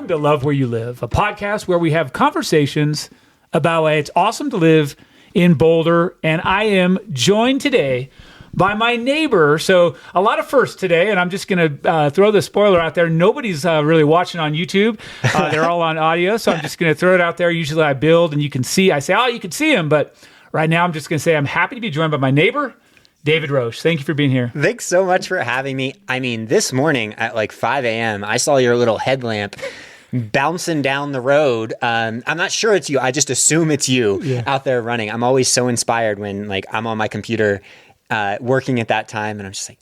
Welcome to Love Where You Live, a podcast where we have conversations about why it's awesome to live in Boulder. And I am joined today by my neighbor. So a lot of firsts today, and I'm just going to throw the spoiler out there. Nobody's really watching on YouTube. They're all on audio. So I'm just going to throw it out there. Usually I build and you can see, I say, oh, you can see him. But right now I'm just going to say I'm happy to be joined by my neighbor, David Roche. Thank you for being here. Thanks so much for having me. I mean, this morning at like 5 a.m., I saw your little headlamp bouncing down the road. I'm not sure it's you. I just assume it's you out there running. I'm always so inspired when like I'm on my computer working at that time. And I'm just like,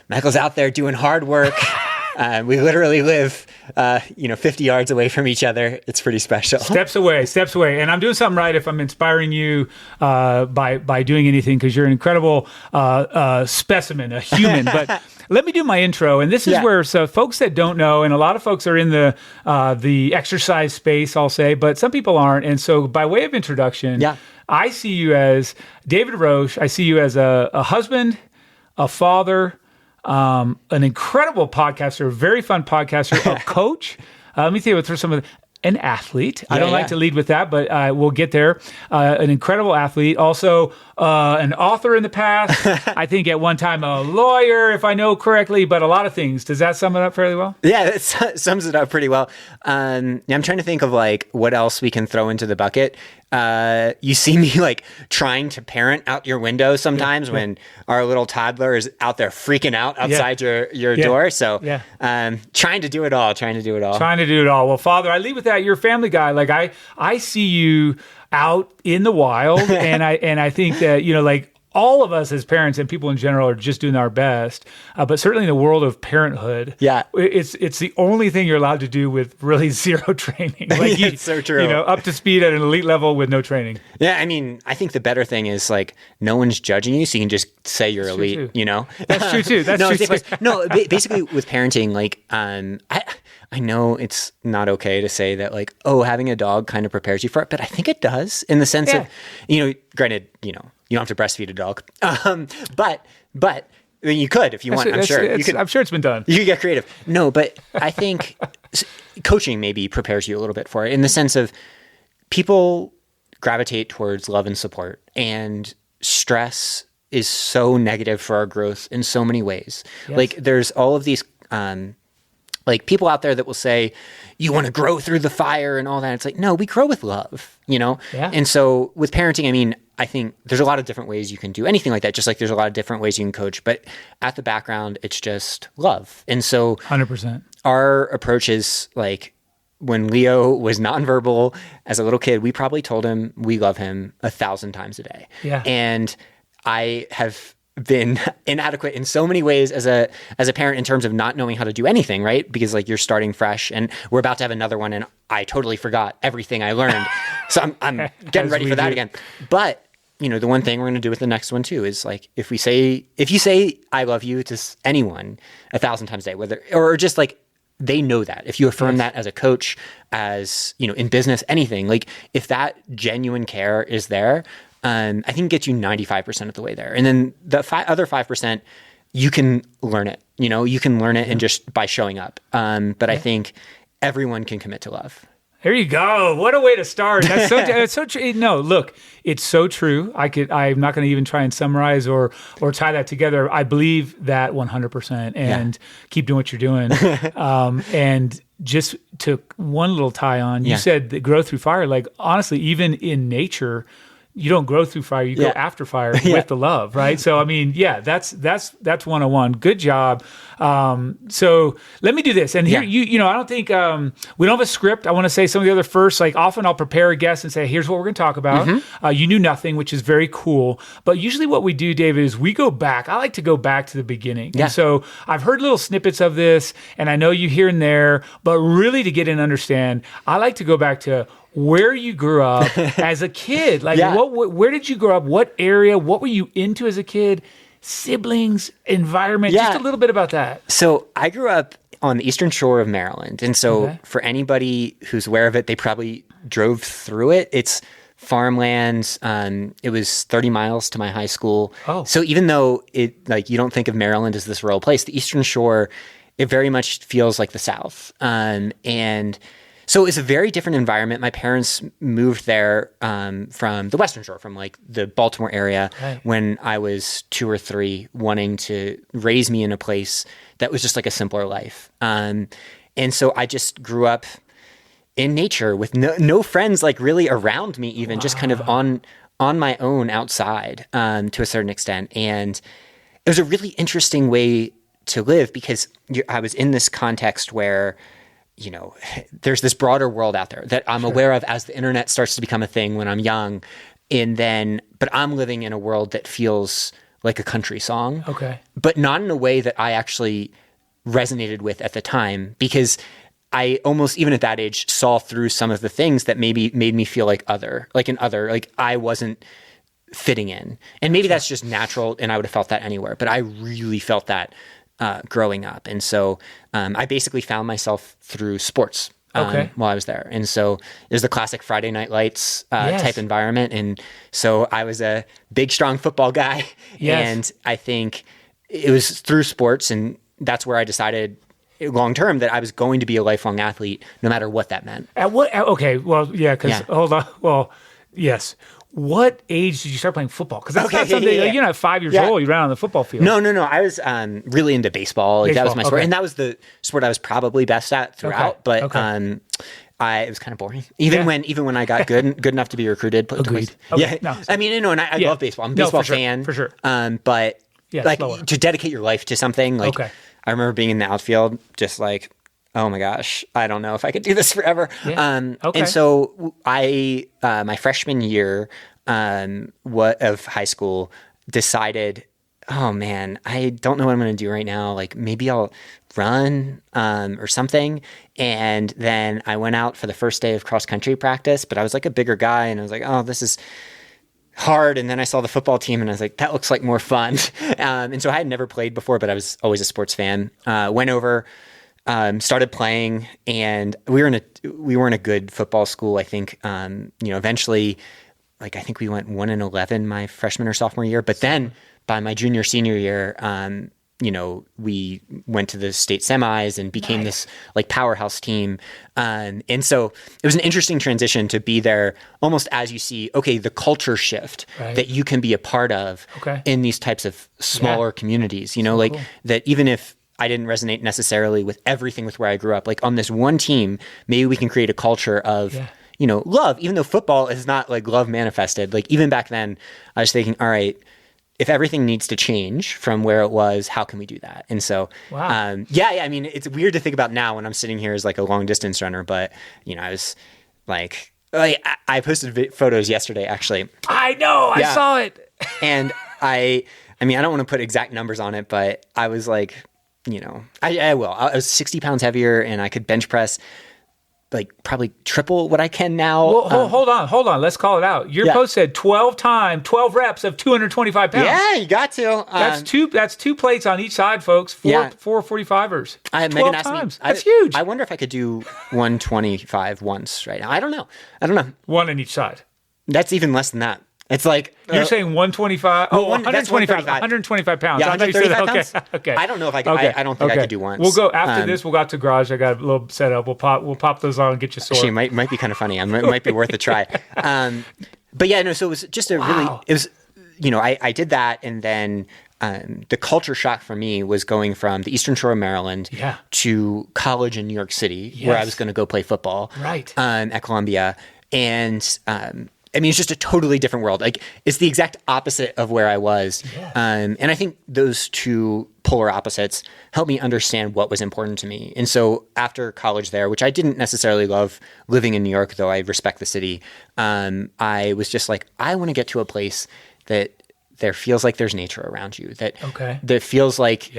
Michael's out there doing hard work. We literally live, 50 yards away from each other. It's pretty special. Steps away. And I'm doing something right if I'm inspiring you by doing anything, because you're an incredible specimen, a human. But let me do my intro. And this is where, so folks that don't know, and a lot of folks are in the exercise space, I'll say, but some people aren't. And so by way of introduction, I see you as David Roche. I see you as a husband, a father, an incredible podcaster, a very fun podcaster, a coach. Let me think through some of an athlete. I don't like to lead with that, but we'll get there. An incredible athlete. Also, an author in the past. I think at one time a lawyer, if I know correctly, but a lot of things. Does that sum it up fairly well? Yeah, that sums it up pretty well. I'm trying to think of like what else we can throw into the bucket. You see me like trying to parent out your window sometimes when our little toddler is out there freaking out outside your door. So trying to do it all. Well, Father, I lead with that. You're a family guy. Like I see you out in the wild, and I think that, like all of us as parents and people in general are just doing our best, but certainly in the world of parenthood, it's the only thing you're allowed to do with really zero training. Like it's so true. Up to speed at an elite level with no training. Yeah, I mean, I think the better thing is like no one's judging you, so you can just say you're elite. That's true too. Basically with parenting, like I know it's not okay to say that like, oh, having a dog kind of prepares you for it, but I think it does in the sense of, granted, you don't have to breastfeed a dog, but I mean, you could if you want. I'm sure it's been done. You could get creative. No, but I think coaching maybe prepares you a little bit for it in the sense of people gravitate towards love and support, and stress is so negative for our growth in so many ways. Yes. Like there's all of these like people out there that will say, you want to grow through the fire and all that. It's like, no, we grow with love, Yeah. And so with parenting, I mean, I think there's a lot of different ways you can do anything like that. Just like there's a lot of different ways you can coach, but at the background, it's just love. And so 100%. Our approach is like when Leo was nonverbal as a little kid, we probably told him we love him 1,000 times a day. Yeah. And I have been inadequate in so many ways as a parent in terms of not knowing how to do anything, right? Because like you're starting fresh and we're about to have another one and I totally forgot everything I learned. So I'm getting ready for that again. But the one thing we're going to do with the next one too is like if you say I love you to anyone 1,000 times a day, whether or just like they know that if you affirm that as a coach, as in business, anything, like if that genuine care is there, I think it gets you 95% of the way there. And then the other 5%, you can learn it. You can learn it and just by showing up. But I think everyone can commit to love. There you go. What a way to start. That's so true. No, look, it's so true. I'm not going to even try and summarize or tie that together. I believe that 100% and keep doing what you're doing. And just to one little tie on, you said that grow through fire. Like honestly, even in nature, you don't grow through fire, you go after fire with the love, right? So, I mean, that's 101. Good job. So let me do this. And here, I don't think, we don't have a script. I want to say some of the other first, like often I'll prepare a guest and say, here's what we're going to talk about. Mm-hmm. You knew nothing, which is very cool. But usually what we do, David, is we go back. I like to go back to the beginning. Yeah. And so I've heard little snippets of this and I know you here and there, but really to get and understand, I like to go back to where you grew up as a kid. Like, where did you grow up? What area? What were you into as a kid? Siblings, environment, just a little bit about that. So I grew up on the eastern shore of Maryland. And so for anybody who's aware of it, they probably drove through it. It's farmlands. It was 30 miles to my high school. Oh. So even though you don't think of Maryland as this rural place, the eastern shore, it very much feels like the South. And So it's a very different environment. My parents moved there from the Western Shore, from like the Baltimore area, when I was 2 or 3, wanting to raise me in a place that was just like a simpler life. And so I just grew up in nature with no friends like really around me, even just kind of on my own outside to a certain extent. And it was a really interesting way to live because I was in this context where, you know, there's this broader world out there that I'm aware of as the internet starts to become a thing when I'm young. But I'm living in a world that feels like a country song. Okay. But not in a way that I actually resonated with at the time, because I almost, even at that age, saw through some of the things that maybe made me feel like I wasn't fitting in. And maybe that's just natural and I would have felt that anywhere, but I really felt that growing up. And so I basically found myself through sports while I was there. And so there's the classic Friday Night Lights type environment. And so I was a big, strong football guy. And I think it was through sports, and that's where I decided long term that I was going to be a lifelong athlete, no matter what that meant. Hold on. Well, yes. What age did you start playing football? Because that's not something, you're not 5 years old, you ran on the football field. No. I was really into baseball. That was my sport. And that was the sport I was probably best at throughout. But it was kind of boring. Even when I got good enough to be recruited. Agreed. I mean, and I love baseball. I'm a baseball fan. For sure. But to dedicate your life to something, I remember being in the outfield, just like, oh my gosh, I don't know if I could do this forever. And so I, my freshman year of high school, decided, oh man, I don't know what I'm going to do right now. Like maybe I'll run or something. And then I went out for the first day of cross country practice, but I was like a bigger guy, and I was like, oh, this is hard. And then I saw the football team and I was like, that looks like more fun. And so I had never played before, but I was always a sports fan. Went over, started playing, and we were in a good football school. I think, eventually, I think we went 1-11 my freshman or sophomore year, but then by my junior, senior year, we went to the state semis and became this powerhouse team. And so it was an interesting transition to be there almost as you see, the culture shift that you can be a part of in these types of smaller communities, cool. That even if I didn't resonate necessarily with everything with where I grew up, on this one team, maybe we can create a culture of, love, even though football is not love manifested. Even back then I was thinking, all right, if everything needs to change from where it was, how can we do that? And so, I mean, it's weird to think about now when I'm sitting here as a long distance runner, but I was I posted photos yesterday, actually. I know, I saw it. And I mean, I don't want to put exact numbers on it, but I was I will. I was 60 pounds heavier, and I could bench press probably triple what I can now. Well, hold on. Let's call it out. Your post said 12 reps of 225 pounds. Yeah, you got to. That's two plates on each side, folks. Four 45ers. 12 times. That's huge. I wonder if I could do 125 once right now. I don't know. One on each side. That's even less than that. It's you're saying 125. Oh, 125. 125 pounds. Yeah, 135 pounds. Okay. I don't know if I could. I don't think I could do once. We'll go after this. We'll go out to garage. I got a little setup. We'll pop those on and get you sore. Actually, might be kind of funny. It might be worth a try. But yeah, no. So it was just a really. It was, I did that, and then the culture shock for me was going from the Eastern Shore of Maryland to college in New York City, where I was going to go play football. Right. At Columbia, and. I mean, it's just a totally different world. It's the exact opposite of where I was. Yeah. And I think those two polar opposites helped me understand what was important to me. And so after college there, which I didn't necessarily love living in New York, though I respect the city, I was just I want to get to a place that there feels like there's nature around you, that feels like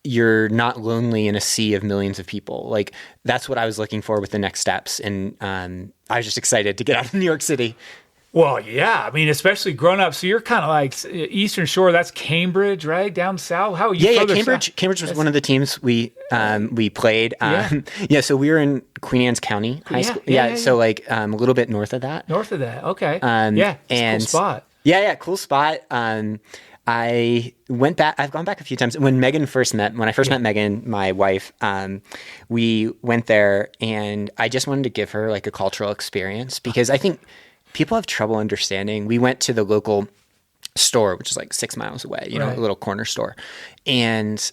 you're not lonely in a sea of millions of people. That's what I was looking for with the next steps. And I was just excited to get out of New York City. Well, yeah. I mean, especially growing up. So you're kind of Eastern Shore. That's Cambridge, right? Down south. How are you? Yeah. Cambridge was one of the teams we played. So we were in Queen Anne's County High School. Yeah. So a little bit north of that. Okay. And it's a cool spot. Yeah. Cool spot. I went back. I've gone back a few times. When I first met Megan, my wife, we went there, and I just wanted to give her like a cultural experience because I think people have trouble understanding. We went to the local store, which is like 6 miles away, a little corner store, and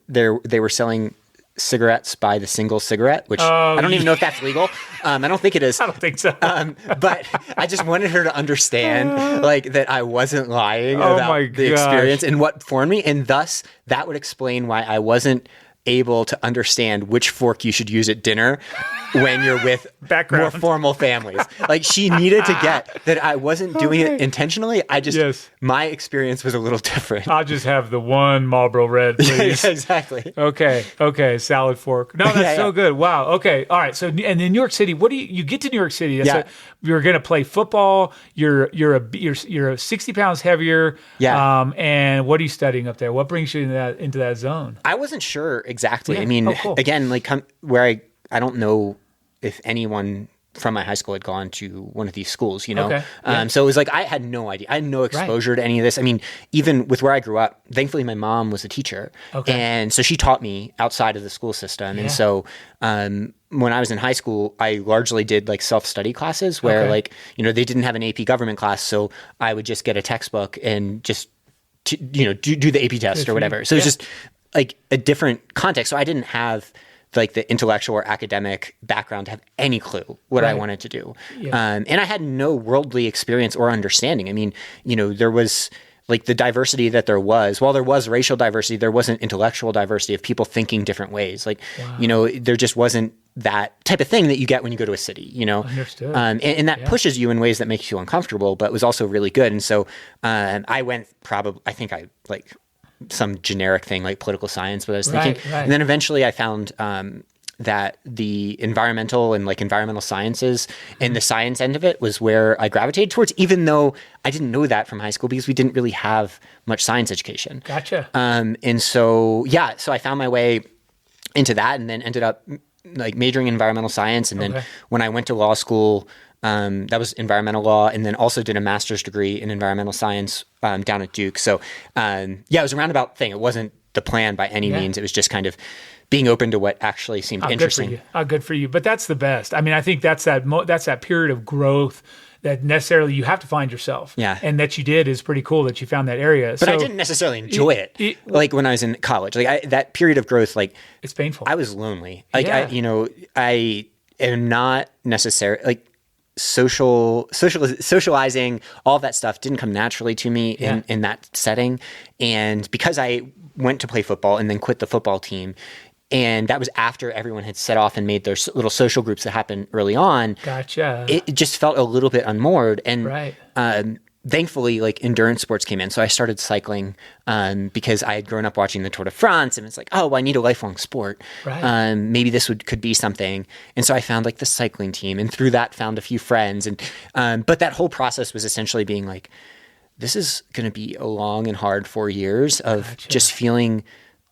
they were selling cigarettes by the single cigarette, which I don't even know if that's legal. I don't think it is. I don't think so. But I just wanted her to understand like that I wasn't lying about the experience and what formed me. And thus that would explain why I wasn't able to understand which fork you should use at dinner when you're with more formal families. Like she needed to get that I wasn't doing it intentionally. My experience was a little different. I'll just have the one Marlboro Red, please. Yeah, exactly. Okay. Salad fork. No, that's so good. Wow. Okay. All right. So, and in New York City, you get to New York City? You're going to play football. You're 60 pounds heavier. Yeah. And what are you studying up there? What brings you into that zone? I wasn't sure exactly. Yeah. I mean, again, like where I don't know if anyone from my high school had gone to one of these schools, Okay. So it was like I had no idea. I had no exposure to any of this. I mean, even with where I grew up, thankfully my mom was a teacher. Okay. And so she taught me outside of the school system. Yeah. And so when I was in high school, I largely did like self-study classes where they didn't have an AP government class. So I would just get a textbook and just, do the AP test or whatever. So it was just like a different context. So I didn't have like the intellectual or academic background to have any clue what I wanted to do. Yeah. And I had no worldly experience or understanding. I mean, there was like the diversity that there was, while there was racial diversity, there wasn't intellectual diversity of people thinking different ways. Like, there just wasn't that type of thing that you get when you go to a city, Understood. And that pushes you in ways that make you feel uncomfortable, but was also really good. And so I went some generic thing like political science, but I was thinking. Right. And then eventually I found that the environmental and like environmental sciences and the science end of it was where I gravitated towards, even though I didn't know that from high school because we didn't really have much science education. Gotcha. And so I found my way into that and then ended up like majoring in environmental science. And then when I went to law school, that was environmental law, and then also did a master's degree in environmental science down at Duke. So, it was a roundabout thing. It wasn't the plan by any means. It was just kind of being open to what actually seemed interesting. Good for you. But that's the best. I mean, I think that's that period of growth that necessarily you have to find yourself. Yeah. And that you did is pretty cool that you found that area. But I didn't necessarily enjoy it. Like when I was in college, like that period of growth, like it's painful. I was lonely. Like I am not necessarily like socializing, all of that stuff didn't come naturally to me in that setting. And because I went to play football and then quit the football team, and that was after everyone had set off and made their little social groups that happened early on. Gotcha. It just felt a little bit unmoored. And thankfully, like endurance sports came in. So I started cycling because I had grown up watching the Tour de France, and it's like, oh, well, I need a lifelong sport. Right. Maybe this could be something. And so I found like the cycling team, and through that found a few friends. And but that whole process was essentially being like, this is going to be a long and hard 4 years of just feeling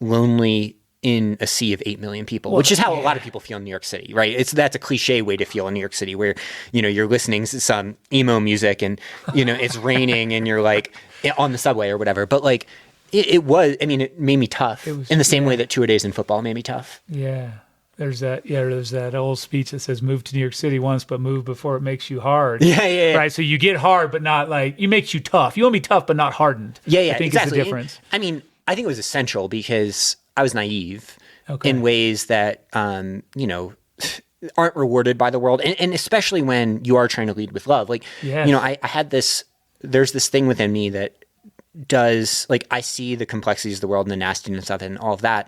lonely in a sea of 8 million people, which is how a lot of people feel in New York City, right? That's a cliche way to feel in New York City, where, you're listening to some emo music and, it's raining and you're like on the subway or whatever. But like it made me tough in the same way that 2-a-days in football made me tough. Yeah. There's that old speech that says, move to New York City once, but move before it makes you hard. Yeah. Right. So you get hard, but not like, it makes you tough. You want to be tough, but not hardened. Yeah. I think exactly. Is the difference. I think it was essential because I was naive in ways that, aren't rewarded by the world. And especially when you are trying to lead with love. Like, I had there's this thing within me that does, like, I see the complexities of the world and the nastiness of it and all of that.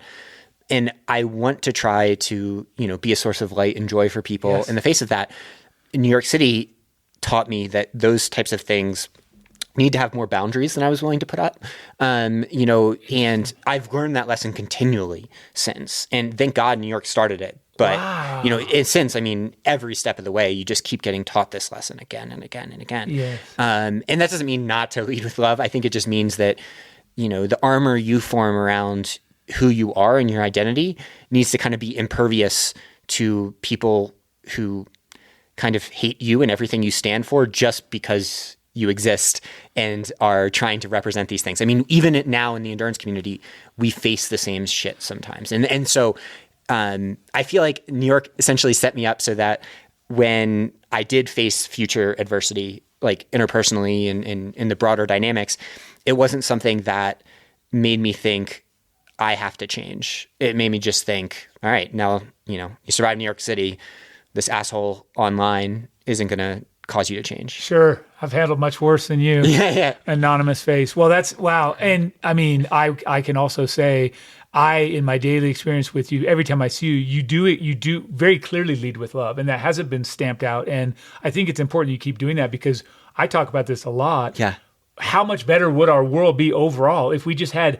And I want to try to, be a source of light and joy for people in the face of that. New York City taught me that those types of things need to have more boundaries than I was willing to put up. And I've learned that lesson continually since. And thank God New York started it. But, since, every step of the way, you just keep getting taught this lesson again and again and again. Yes. And that doesn't mean not to lead with love. I think it just means that, the armor you form around who you are and your identity needs to kind of be impervious to people who kind of hate you and everything you stand for just because you exist and are trying to represent these things. I mean, even now in the endurance community, we face the same shit sometimes. And so I feel like New York essentially set me up so that when I did face future adversity, like interpersonally and in the broader dynamics, it wasn't something that made me think I have to change. It made me just think, all right, now, you survive New York City, this asshole online isn't going to cause you to change. Sure. I've handled much worse than you. Yeah. Anonymous face. Well, that's wow. And I mean, I can also say in my daily experience with you, every time I see you do very clearly lead with love. And that hasn't been stamped out. And I think it's important you keep doing that because I talk about this a lot. Yeah. How much better would our world be overall if we just had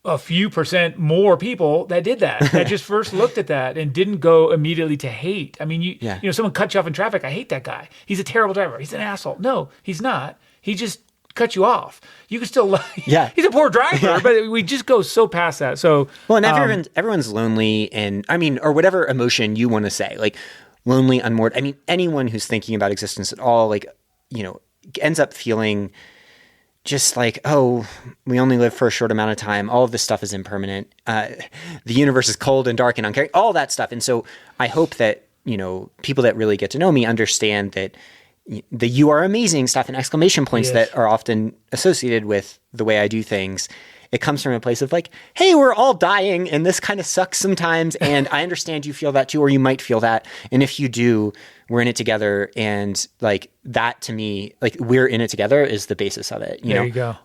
a few percent more people that did that just first looked at that and didn't go immediately to hate. I mean, someone cut you off in traffic. I hate that guy. He's a terrible driver. He's an asshole. No, he's not. He just cut you off. You can still, he's a poor driver, but we just go so past that. So, well, and everyone's lonely and or whatever emotion you want to say, like lonely, unmoored. I mean, anyone who's thinking about existence at all, like, ends up feeling just like, oh, we only live for a short amount of time. All of this stuff is impermanent. The universe is cold and dark and uncaring, all that stuff. And so I hope that, people that really get to know me understand that the "you are amazing" stuff and exclamation points that are often associated with the way I do things. It comes from a place of like, hey, we're all dying and this kind of sucks sometimes. And I understand you feel that too, or you might feel that. And if you do, we're in it together. And like that to me, like we're in it together is the basis of it. There you go.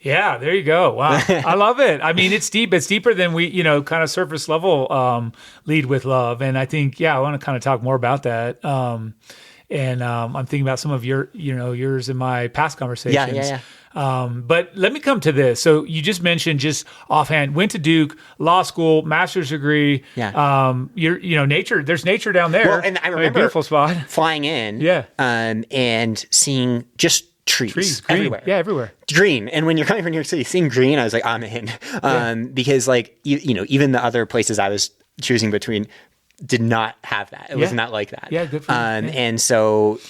Yeah, there you go. Wow. I love it. I mean, it's deep. It's deeper than we, kind of surface level lead with love. And I think, I want to kind of talk more about that. And I'm thinking about some of yours in my past conversations. Yeah. But let me come to this. So you just mentioned just offhand, went to Duke, law school, master's degree. Yeah. Nature, there's nature down there. Well, and I remember a beautiful spot. Flying in. Yeah. And seeing just trees green. Everywhere. Yeah, everywhere. Green. And when you're coming from New York City, seeing green, I was like, I'm in. Because like, even the other places I was choosing between did not have that. It was not like that. Yeah, good for you. And so,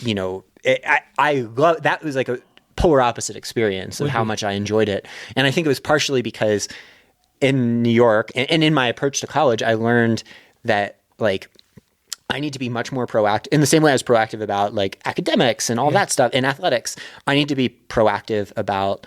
I love, that was like a polar opposite experience of how much I enjoyed it. And I think it was partially because in New York and in my approach to college, I learned that like, I need to be much more proactive in the same way I was proactive about like academics and all that stuff in athletics. I need to be proactive about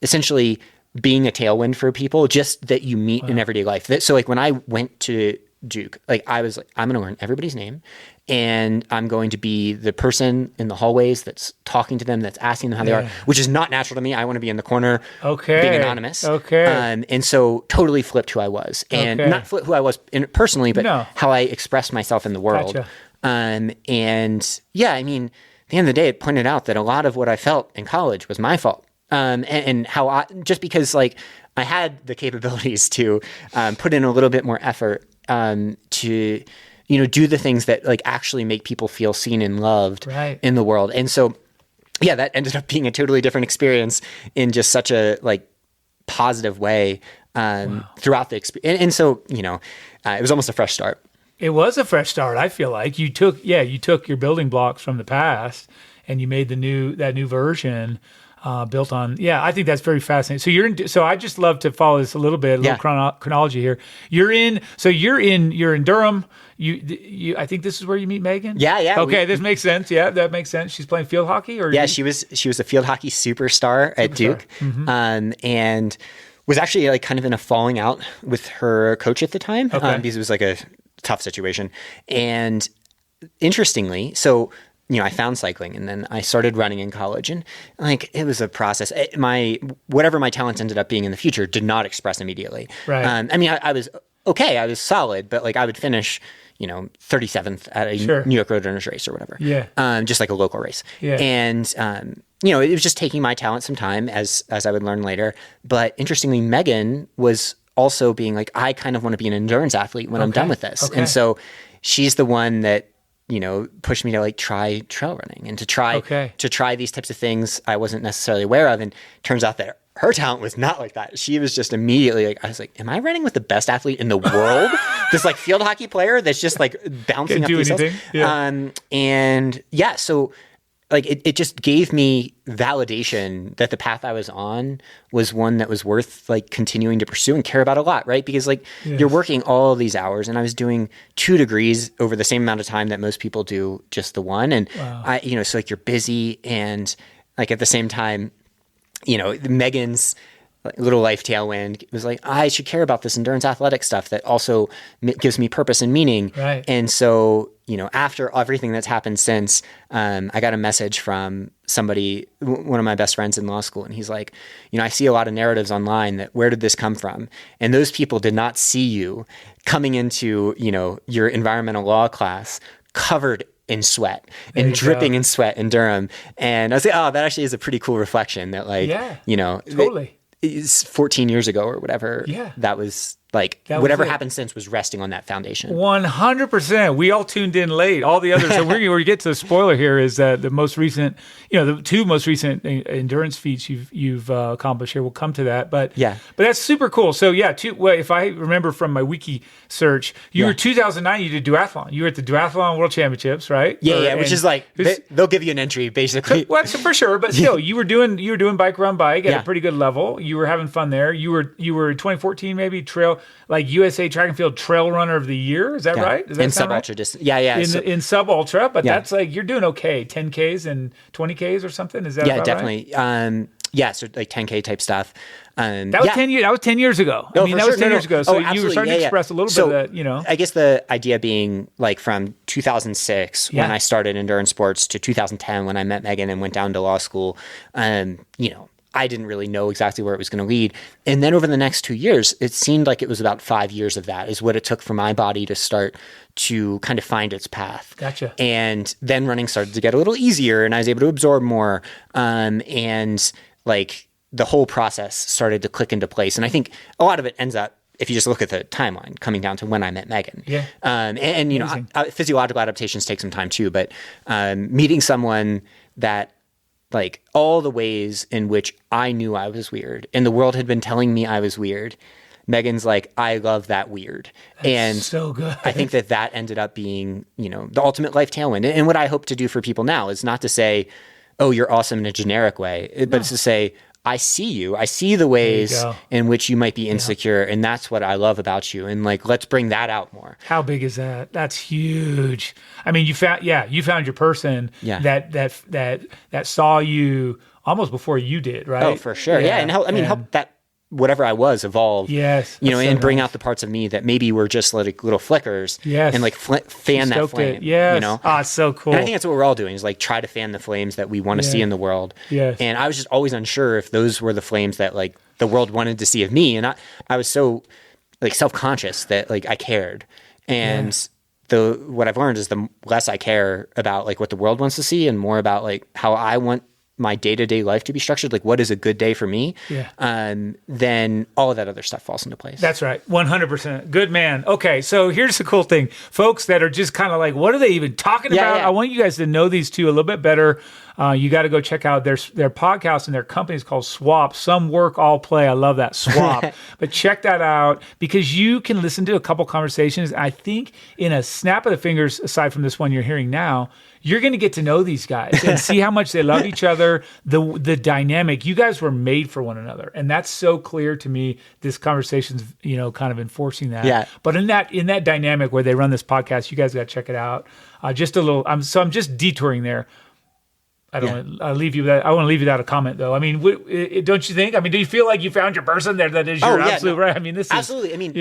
essentially being a tailwind for people just that you meet in everyday life. So like when I went to Duke, like I was like, I'm going to learn everybody's name and I'm going to be the person in the hallways that's talking to them, that's asking them how they are, which is not natural to me. I want to be in the corner being anonymous. And so totally flipped who I was and not flip who I was personally, but how I expressed myself in the world. Gotcha. And I mean, at the end of the day, it pointed out that a lot of what I felt in college was my fault. And how just because like I had the capabilities to put in a little bit more effort to, do the things that like actually make people feel seen and loved in the world. And so, that ended up being a totally different experience in just such a like positive way throughout the experience. And so, it was almost a fresh start. It was a fresh start. I feel like you took your building blocks from the past and you made that new version. Built on, I think that's very fascinating. So I just love to follow this a little bit, chronology here. You're in Durham. I think this is where you meet Megan. Yeah. Okay, this makes sense. Yeah, that makes sense. She's playing field hockey, she was a field hockey superstar at Duke, and was actually like kind of in a falling out with her coach at the time because it was like a tough situation. And interestingly, so. I found cycling and then I started running in college and like, it was a process. Whatever my talents ended up being in the future did not express immediately. Right. I mean, I was okay. I was solid, but like I would finish, 37th at a New York Road Runners race or whatever. Yeah. Just like a local race. Yeah. And, it was just taking my talent some time as I would learn later. But interestingly, Megan was also being like, I kind of want to be an endurance athlete when I'm done with this. And so she's the one that, pushed me to like try trail running and to try these types of things I wasn't necessarily aware of. And turns out that her talent was not like that. She was just immediately like, I was like, am I running with the best athlete in the world? This like field hockey player that's just like bouncing up these hills. Yeah. So like it just gave me validation that the path I was on was one that was worth like continuing to pursue and care about a lot, right? Because like you're working all of these hours, and I was doing 2 degrees over the same amount of time that most people do just the one. And I, so like you're busy, and like at the same time, Megan's little life tailwind was like, I should care about this endurance athletic stuff that also gives me purpose and meaning. Right. And so, after everything that's happened since, I got a message from somebody, one of my best friends in law school. And he's like, I see a lot of narratives online that where did this come from? And those people did not see you coming into, your environmental law class covered in sweat and dripping in sweat in Durham. And I was like, oh, that actually is a pretty cool reflection that like, totally. 14 years ago or whatever, that was like, whatever happened since was resting on that foundation. 100%. We all tuned in late. All the others. So we're going to get to the spoiler here is that the most recent, the 2 most recent endurance feats you've accomplished here. We'll come to that. But that's super cool. So if I remember from my wiki search, you were 2009, you did duathlon. You were at the Duathlon World Championships, right? Which is like, they'll give you an entry basically. Well, for sure. But still, you were doing bike run bike at a pretty good level. You were having fun there. You were 2014 maybe trail, like USA Track and Field Trail Runner of the Year. Is that right? Does that in sound sub ultra right? distance. In sub ultra, but that's like you're doing okay. 10Ks and 20Ks or something. Is that about definitely. Right? So like 10K type stuff. That was 10 years. That was 10 years ago. No, that was 10 years ago. So you were starting to express a little bit of that. I guess the idea being like from 2006 when I started endurance sports to 2010 when I met Megan and went down to law school. I didn't really know exactly where it was going to lead. And then over the next 2 years, it seemed like it was about 5 years of that is what it took for my body to start to kind of find its path. Gotcha. And then running started to get a little easier and I was able to absorb more. And like the whole process started to click into place. And I think a lot of it ends up, if you just look at the timeline, coming down to when I met Megan. Yeah. Physiological adaptations take some time too, but meeting someone that like all the ways in which I knew I was weird and the world had been telling me I was weird. Megan's like, I love that weird. That's so good. I think that ended up being, the ultimate life tailwind. And what I hope to do for people now is not to say, oh, you're awesome in a generic way, but it's to say, I see you. I see the ways in which you might be insecure, and that's what I love about you. And like, let's bring that out more. How big is that? That's huge. I mean, you found your person that saw you almost before you did, right? Oh, for sure. Yeah, and help that whatever I was evolve. Yes, and bring out the parts of me that maybe were just like little flickers. Yes, and like fan that flame. Yes, it's so cool. And I think that's what we're all doing is like try to fan the flames that we want to see in the world. Yes, and I was just always unsure if those were the flames that like the world wanted to see of me, and I was so like self-conscious that like I cared, and what I've learned is the less I care about like what the world wants to see, and more about like how I want my day-to-day life to be structured, like what is a good day for me, then all of that other stuff falls into place. That's right. 100%. Good man. Okay, so here's the cool thing. Folks that are just kind of like, what are they even talking about? I want you guys to know these two a little bit better. You got to go check out their podcast and their company is called Swap. Some work, all play. I love that, Swap. But check that out because you can listen to a couple conversations. I think in a snap of the fingers, aside from this one you're hearing now, you're going to get to know these guys and see how much they love each other, the dynamic. You guys were made for one another. And that's so clear to me. This conversation's, kind of enforcing that. Yeah. But in that dynamic where they run this podcast, you guys got to check it out. Just a little, I'm just detouring there. I want to leave you without a comment, though. I mean, don't you think? I mean, do you feel like you found your person there that is your absolute right? I mean, this is absolutely. I mean,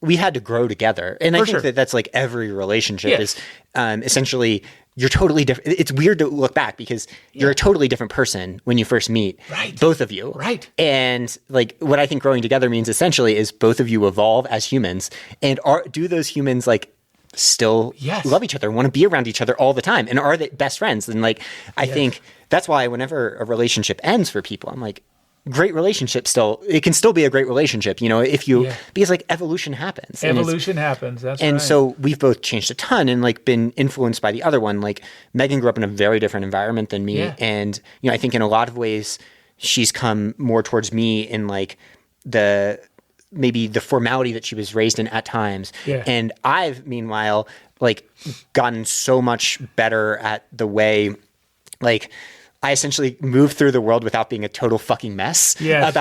we had to grow together, and I think that's like every relationship is essentially you're totally different. It's weird to look back because you're a totally different person when you first meet, right? Both of you, right? And like what I think growing together means essentially is both of you evolve as humans, and do those humans like still love each other, want to be around each other all the time, and are they best friends? And like, I think that's why whenever a relationship ends for people, I'm like, great relationship it can still be a great relationship, if you, because like evolution happens. Evolution happens. That's right. And so we've both changed a ton and like been influenced by the other one. Like Megan grew up in a very different environment than me. And, I think in a lot of ways she's come more towards me in like maybe the formality that she was raised in at times. And I've meanwhile like gotten so much better at the way like I essentially move through the world without being a total fucking mess. Yes.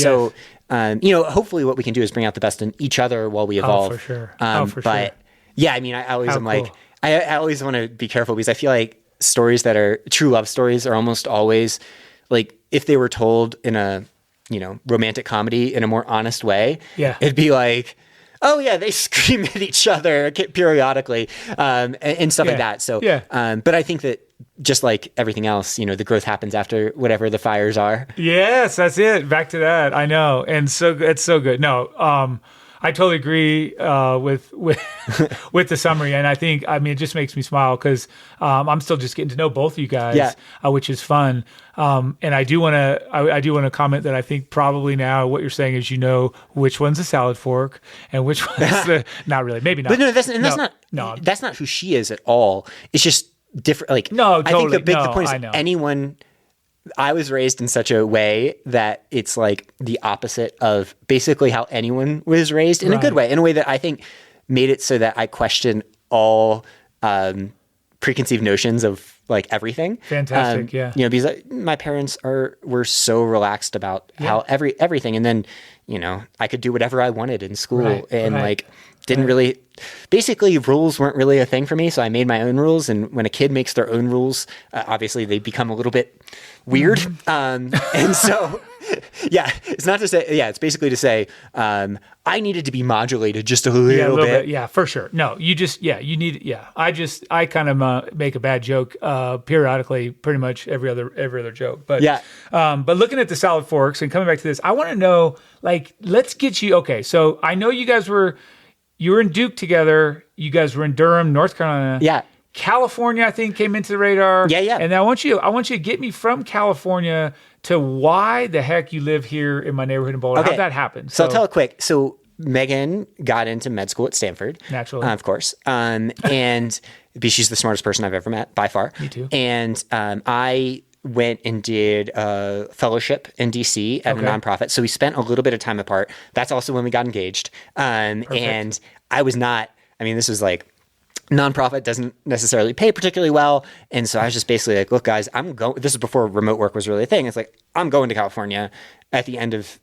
So, hopefully what we can do is bring out the best in each other while we evolve. For sure. But yeah, I mean, I always am cool. like, I always want to be careful because I feel like stories that are true love stories are almost always like, if they were told in a, romantic comedy in a more honest way, it'd be like, oh yeah, they scream at each other periodically, and stuff like that. So, but I think that just like everything else, the growth happens after whatever the fires are. Yes, that's it. Back to that. I know. And so it's so good. No, I totally agree with with the summary, and I think it just makes me smile because I'm still just getting to know both of you guys, which is fun. And I do want to comment that I think probably now what you're saying is which one's a salad fork and which one's the not really, maybe not. But that's not who she is at all. It's just different. Like no, totally. I think the point is anyone. I was raised in such a way that it's like the opposite of basically how anyone was raised in a good way, in a way that I think made it so that I question all preconceived notions of like everything. Fantastic. Because my parents were so relaxed about how everything. And then, I could do whatever I wanted in school didn't really, basically rules weren't really a thing for me. So I made my own rules. And when a kid makes their own rules, obviously they become a little bit weird. And so, it's not to say, it's basically to say, I needed to be modulated just a little bit. Yeah, for sure. No, you just, you need, I kind of make a bad joke periodically, pretty much every other joke. But but looking at the salad forks and coming back to this, I want to know, like, let's get you, okay, so I know you were in Duke together. You guys were in Durham, North Carolina. Yeah. California, I think, came into the radar. Yeah. And I want you to get me from California to why the heck you live here in my neighborhood in Boulder. Okay. How'd that happen? So I'll tell it quick. So Megan got into med school at Stanford. Naturally. Of course. And she's the smartest person I've ever met, by far. Me too. And I went and did a fellowship in DC at a nonprofit. So we spent a little bit of time apart. That's also when we got engaged. And I was not, this was like, nonprofit doesn't necessarily pay particularly well. And so I was just basically like, look, guys, this is before remote work was really a thing. It's like, I'm going to California at the end of,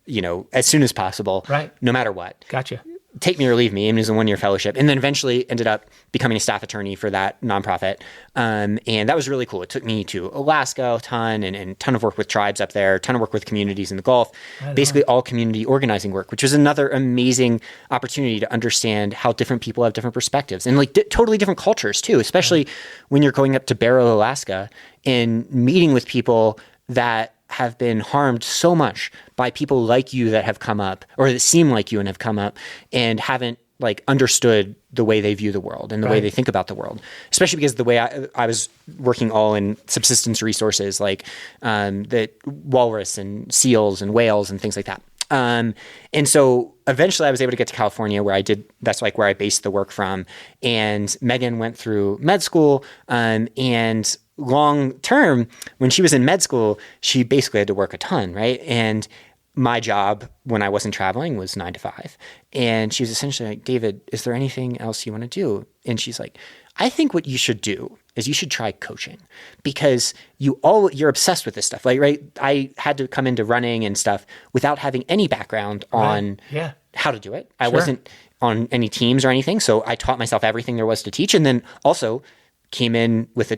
as soon as possible, no matter what. Gotcha. Take me or leave me. And it was a 1-year fellowship. And then eventually ended up becoming a staff attorney for that nonprofit. And that was really cool. It took me to Alaska a ton and ton of work with tribes up there, a ton of work with communities in the Gulf, basically all community organizing work, which was another amazing opportunity to understand how different people have different perspectives and like totally different cultures too, especially when you're going up to Barrow, Alaska and meeting with people that have been harmed so much by people like you that have come up or that seem like you and have come up and haven't like understood the way they view the world and the way they think about the world, especially because the way I was working all in subsistence resources, like the walrus and seals and whales and things like that. And so eventually I was able to get to California that's like where I based the work from. And Megan went through med school, and long term, when she was in med school, she basically had to work a ton, right? And my job when I wasn't traveling was 9 to 5. And she was essentially like, David, is there anything else you want to do? And she's like, I think what you should do is you should try coaching because you're obsessed with this stuff. Like, right. I had to come into running and stuff without having any background on how to do it. I wasn't on any teams or anything. So I taught myself everything there was to teach. And then also came in with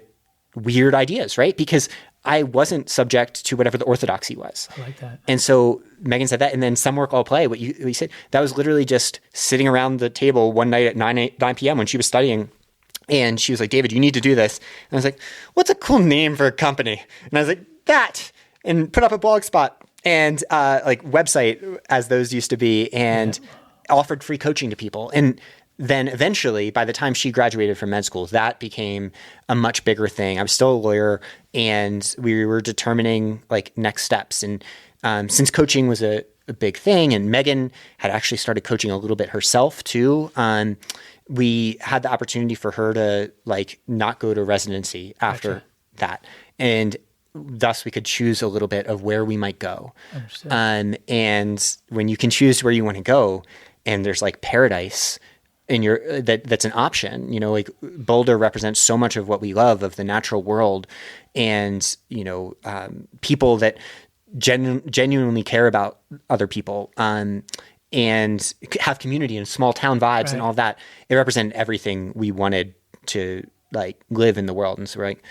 weird ideas, right? Because I wasn't subject to whatever the orthodoxy was. I like that. And so Megan said that, and then some work, all play, what you said, that was literally just sitting around the table one night at 9 p.m. when she was studying. And she was like, David, you need to do this. And I was like, what's a cool name for a company? And I was like, that, and put up a blog spot and like website as those used to be, and offered free coaching to people. And then eventually, by the time she graduated from med school, that became a much bigger thing. I was still a lawyer, and we were determining like next steps. And since coaching was a big thing, and Megan had actually started coaching a little bit herself too, we had the opportunity for her to like not go to residency after that. And thus we could choose a little bit of where we might go. And when you can choose where you want to go, and there's like paradise that's an option. Like Boulder represents so much of what we love of the natural world, and people that genuinely care about other people, and have community and small town vibes and all that. It represented everything we wanted to like live in the world. And so we're like,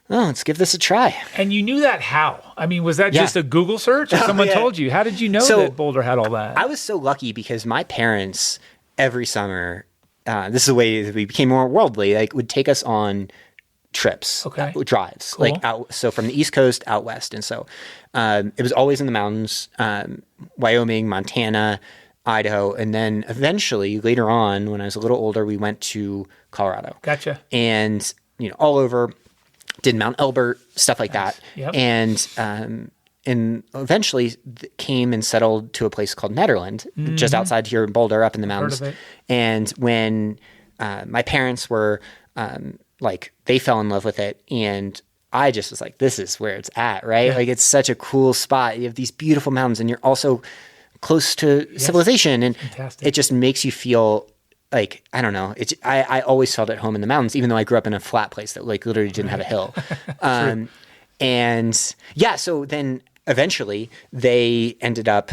oh, let's give this a try. And you knew that how? I mean, was that just a Google search or someone told you? How did you know that Boulder had all that? I was so lucky because my parents every summer, this is the way that we became more worldly, like would take us on trips, drives, cool. Like out. So from the East Coast out West. And so it was always in the mountains, Wyoming, Montana, Idaho. And then eventually later on, when I was a little older, we went to Colorado. Gotcha. And, all over, did Mount Elbert, stuff like that. Yep. And eventually came and settled to a place called Nederland, just outside here in Boulder, up in the mountains. Heard of it. And when my parents were they fell in love with it, and I just was like, this is where it's at, right? Yeah. Like it's such a cool spot. You have these beautiful mountains, and you're also close to civilization, and it just makes you feel like, I don't know. I always felt at home in the mountains, even though I grew up in a flat place that like literally didn't have a hill. So then eventually they ended up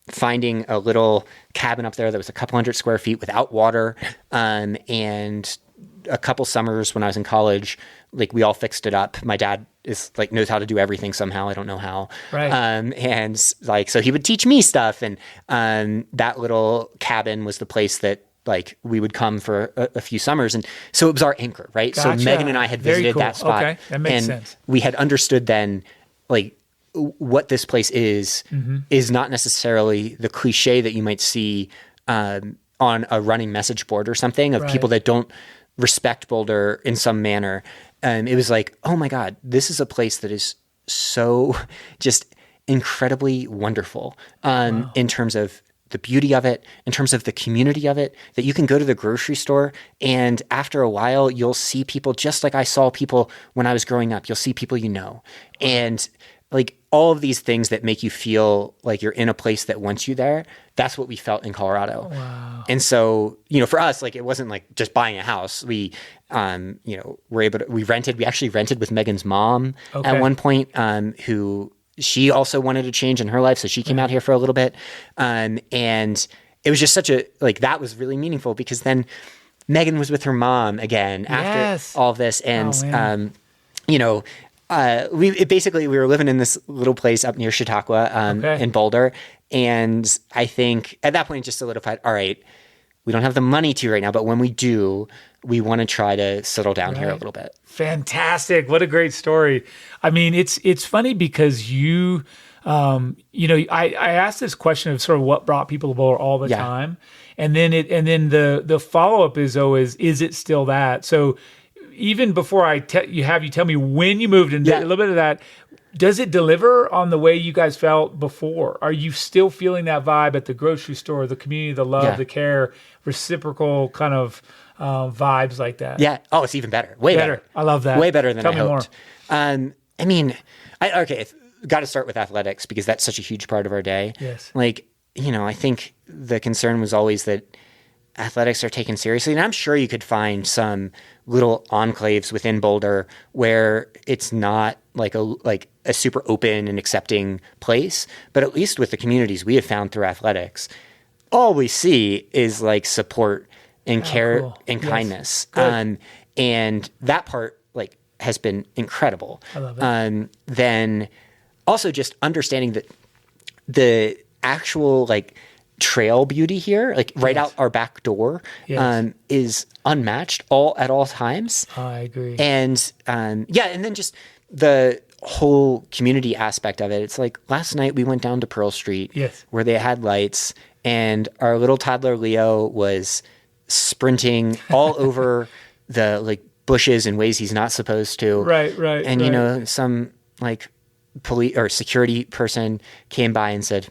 finding a little cabin up there that was a couple 100 square feet without water. And a couple summers when I was in college, like we all fixed it up. My dad is like knows how to do everything somehow. I don't know how. Right. And like, so he would teach me stuff. And that little cabin was the place that like we would come for a few summers. And so it was our anchor, right? Gotcha. So Megan and I had visited that spot. Okay, that makes sense. We had understood then like what this place is not necessarily the cliche that you might see on a running message board or something of people that don't respect Boulder in some manner. It was like, oh my God, this is a place that is so just incredibly wonderful in terms of the beauty of it, in terms of the community of it, that you can go to the grocery store and after a while you'll see people just like I saw people when I was growing up. You'll see people and like all of these things that make you feel like you're in a place that wants you there. That's what we felt in Colorado. Wow. And so, for us, like it wasn't like just buying a house. We, we actually rented with Megan's mom at one point, who she also wanted to change in her life. So she came out here for a little bit. And it was just that was really meaningful because then Megan was with her mom again after all of this. And, we were living in this little place up near Chautauqua in Boulder. And I think at that point it just solidified, all right, we don't have the money to right now, but when we do, we want to try to settle down here a little bit. Fantastic. What a great story. I mean, it's funny because you, I asked this question of sort of what brought people to Boulder all the time. And then the follow-up is always, is it still that? So even before I you tell me when you moved and a little bit of that, does it deliver on the way you guys felt before? Are you still feeling that vibe at the grocery store, the community, the love, the care, reciprocal kind of vibes like that? Yeah. Oh, it's even better. Way better. I love that. Way better than I hoped. More. Got to start with athletics because that's such a huge part of our day. Yes. I think the concern was always that athletics are taken seriously. And I'm sure you could find some little enclaves within Boulder where it's not like a super open and accepting place. But at least with the communities we have found through athletics, all we see is like support and care and kindness. And that part has been incredible. I love it. Then also just understanding that the actual trail beauty here, out our back door, is unmatched at all times. I agree. And and then just the whole community aspect of it. It's like last night we went down to Pearl Street, where they had lights, and our little toddler Leo was sprinting all over the bushes in ways he's not supposed to. Right. And some police or security person came by and said,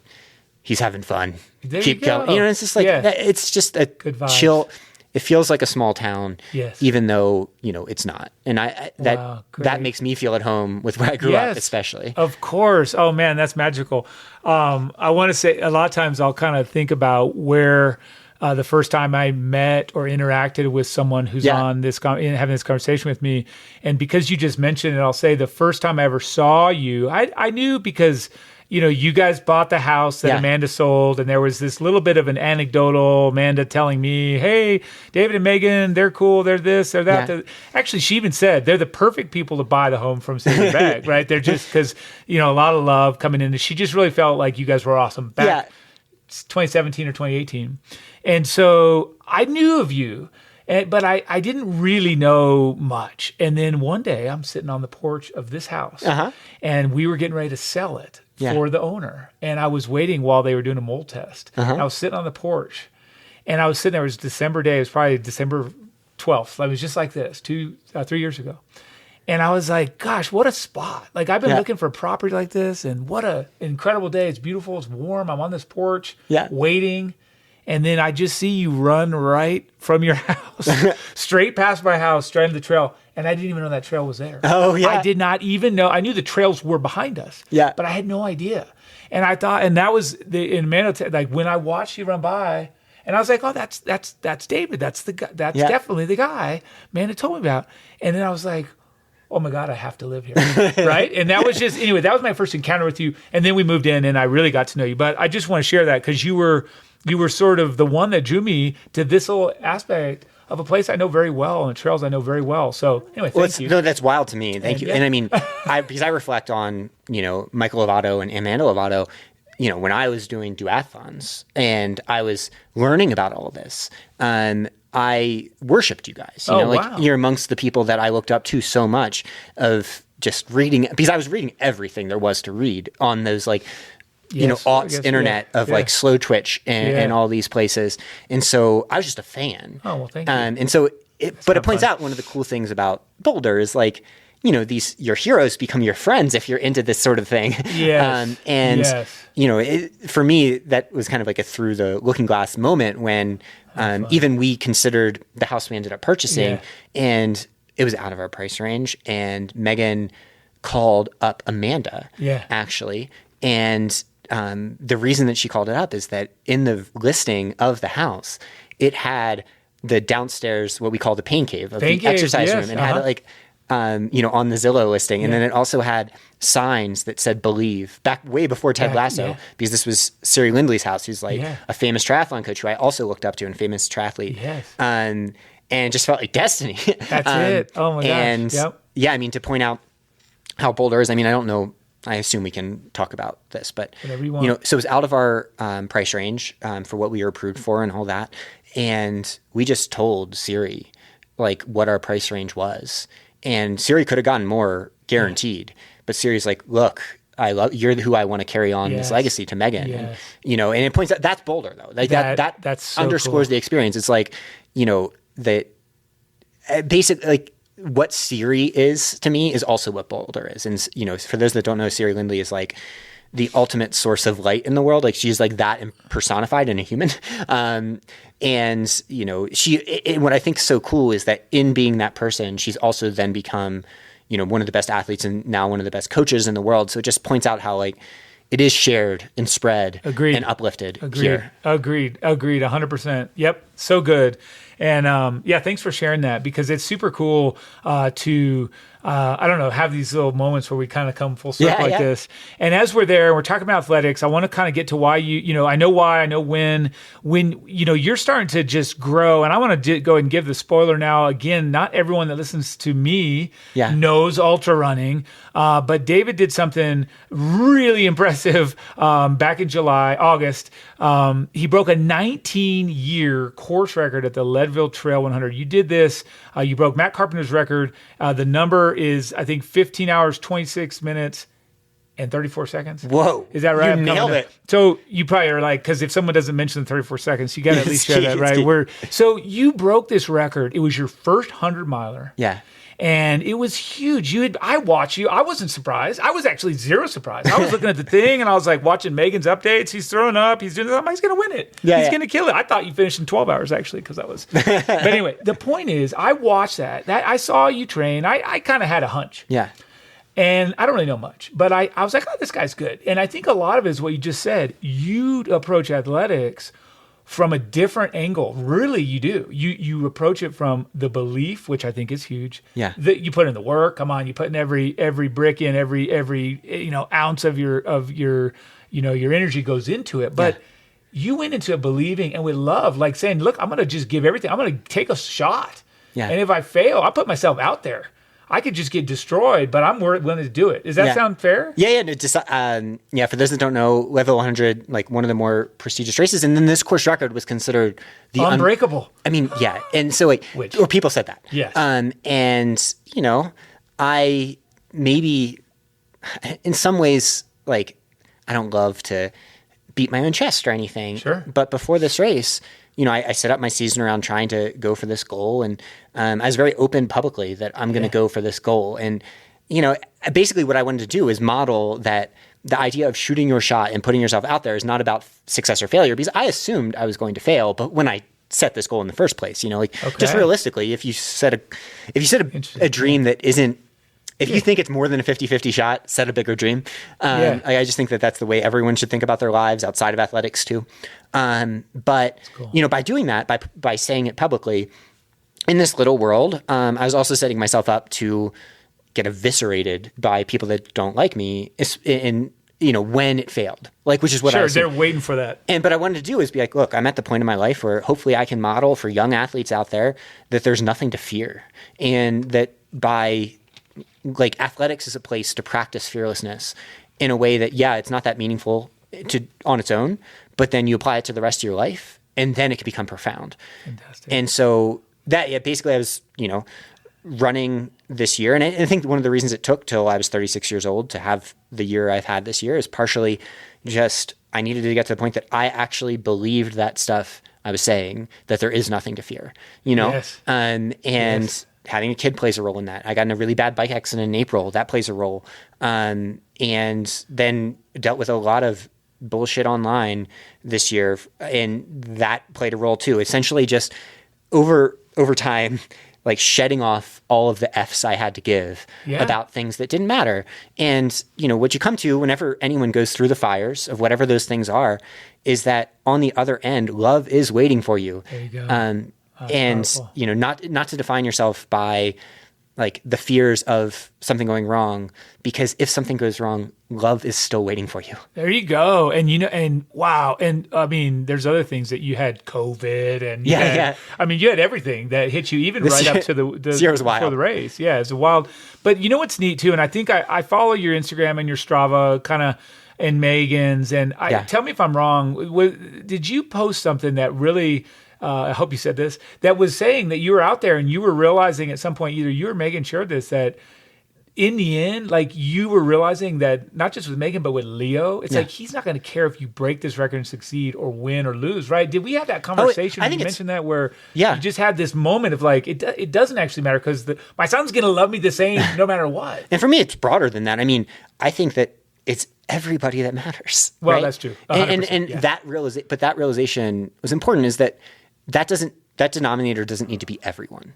he's having fun. Keep going. It's just it's just a chill. It feels like a small town, even though it's not. And that makes me feel at home with where I grew up, especially. Of course. Oh man, that's magical. I want to say a lot of times I'll kind of think about where the first time I met or interacted with someone who's on this, having this conversation with me. And because you just mentioned it, I'll say the first time I ever saw you, I knew because, you guys bought the house that Amanda sold, and there was this little bit of an anecdotal Amanda telling me, hey, David and Megan, they're cool, they're this, they're that. Yeah. Actually, she even said they're the perfect people to buy the home from City Bag, right? They're just because, a lot of love coming in. She just really felt like you guys were awesome back 2017 or 2018. And so I knew of you. But I didn't really know much. And then one day I'm sitting on the porch of this house and we were getting ready to sell it for the owner. And I was waiting while they were doing a mold test. I was sitting on the porch and I was sitting there. It was December day. It was probably December 12th. It was just like this 3 years ago. And I was like, gosh, what a spot. Like I've been looking for a property like this and what an incredible day. It's beautiful. It's warm. I'm on this porch waiting. And then I just see you run right from your house, straight past my house, straight into the trail. And I didn't even know that trail was there. Oh, yeah. I did not even know. I knew the trails were behind us. Yeah. But I had no idea. And I thought, and that was in Manhattan, like when I watched you run by, and I was like, oh, that's David. That's the guy. That's definitely the guy Amanda told me about. And then I was like, oh my God, I have to live here. Right. And that was just, anyway, that was my first encounter with you. And then we moved in and I really got to know you. But I just want to share that because you were sort of the one that drew me to this little aspect of a place I know very well and the trails I know very well. So anyway, thank you. No, that's wild to me. Thank you. And I mean, because I reflect on, Michael Lovato and Amanda Lovato, when I was doing duathlons and I was learning about all of this, I worshiped you guys. Wow. You're amongst the people that I looked up to so much of just reading, because I was reading everything there was to read on those aughts internet of like Slow Twitch and all these places. And so I was just a fan. Oh, well, thank you. And so it points out one of the cool things about Boulder is like, your heroes become your friends if you're into this sort of thing. Yes. For me, that was kind of like a through the looking glass moment when even we considered the house we ended up purchasing and it was out of our price range. And Megan called up Amanda actually. And the reason that she called it up is that in the listing of the house, it had the downstairs, what we call the pain cave of the exercise room, and had it like, on the Zillow listing. And then it also had signs that said believe back way before Ted Lasso, because this was Siri Lindley's house, who's like a famous triathlon coach who I also looked up to and famous triathlete. And it just felt like destiny. That's it. Oh my gosh. And I mean, to point out how Boulder is, I mean, I don't know, I assume we can talk about this, but so it was out of our price range for what we were approved for and all that. And we just told Siri like what our price range was. And Siri could have gotten more guaranteed, but Siri's like, look, you're who I want to carry on this legacy to Megan. And, and it points out that's Boulder though. Like that's so underscores the experience. It's like, that basically like, what Siri is to me is also what Boulder is. And, for those that don't know, Siri Lindley is like the ultimate source of light in the world. Like she's like that personified in a human. And what I think is so cool is that in being that person, she's also then become, one of the best athletes and now one of the best coaches in the world. So it just points out how like it is shared and spread and uplifted here. Agreed. 100%. Yep. So good. And thanks for sharing that because it's super cool to have these little moments where we kind of come full circle like this. And as we're there, we're talking about athletics. I want to kind of get to why I know why, I know when you're starting to just grow. And I want to go ahead and give the spoiler now. Again, not everyone that listens to me knows ultra running, but David did something really impressive back in August. He broke a 19-year course record at the Leadville Trail 100. You did this. You broke Matt Carpenter's record. The number is, I think, 15 hours, 26 minutes, and 34 seconds. Whoa. Is that right? You nailed it. So you probably are like, because if someone doesn't mention the 34 seconds, you got to at least share that, right? So you broke this record. It was your first 100-miler. Yeah. And it was huge. I watched you. I wasn't surprised. I was actually zero surprised. I was looking at the thing and I was like watching Megan's updates. He's throwing up. He's doing this. He's going to win it. He's going to kill it. I thought you finished in 12 hours actually because that was. But anyway, the point is I watched that I saw you train. I kind of had a hunch. Yeah. And I don't really know much, but I was like, oh, this guy's good. And I think a lot of it is what you just said. You approach athletics from a different angle. Really, you do. You approach it from the belief, which I think is huge. Yeah. That you put in the work. Come on, you put in every brick in, every ounce of your your energy goes into it. But you went into it believing and with love, like saying, look, I'm going to just give everything. I'm going to take a shot. Yeah. And if I fail, I'll put myself out there. I could just get destroyed, but I'm willing to do it. Does that sound fair? Yeah. No, just, for those that don't know, Leadville 100, like one of the more prestigious races. And then this course record was considered the unbreakable. Yeah. And so or people said that. Yes. And, I maybe in some ways, like, I don't love to beat my own chest or anything. Sure. But before this race, I set up my season around trying to go for this goal. And I was very open publicly that I'm going to go for this goal. And, basically what I wanted to do is model that the idea of shooting your shot and putting yourself out there is not about success or failure, because I assumed I was going to fail. But when I set this goal in the first place, just realistically, if you set a dream that isn't, if you think it's more than a 50-50 shot, set a bigger dream. I just think that that's the way everyone should think about their lives outside of athletics too. But cool. By doing that, by saying it publicly in this little world, I was also setting myself up to get eviscerated by people that don't like me when it failed, which is what I was they're waiting for that. But I wanted to do is be like, look, I'm at the point in my life where hopefully I can model for young athletes out there that there's nothing to fear, and that athletics is a place to practice fearlessness in a way that, it's not that meaningful on its own, but then you apply it to the rest of your life and then it can become profound. Fantastic. And so basically I was, running this year. And I think one of the reasons it took till I was 36 years old to have the year I've had this year is partially just, I needed to get to the point that I actually believed that stuff I was saying, that there is nothing to fear, Yes. Having a kid plays a role in that. I got in a really bad bike accident in April. That plays a role. And then dealt with a lot of bullshit online this year, and that played a role too. Essentially just over time, shedding off all of the F's I had to give about things that didn't matter. And, what you come to whenever anyone goes through the fires of whatever those things are, is that on the other end, love is waiting for you. There you go. Powerful. Not to define yourself by the fears of something going wrong, because if something goes wrong, love is still waiting for you. There you go. And wow. And I mean, there's other things that you had COVID and you had everything that hit you even right up to the year was wild. Before the race. Yeah, it's wild. But you know what's neat too, and I think I follow your Instagram and your Strava kind of, and Megan's, and tell me if I'm wrong. Did you post something that really, I hope you said this, that was saying that you were out there and you were realizing at some point, either you or Megan shared this, that in the end, you were realizing that not just with Megan, but with Leo, it's he's not going to care if you break this record and succeed or win or lose, right? Did we have that conversation? I think you mentioned that where you just had this moment of it doesn't actually matter because my son's going to love me the same no matter what. And for me, it's broader than that. I mean, I think that it's everybody that matters. Well, right? that's true. That realization was important, is that denominator doesn't need to be everyone.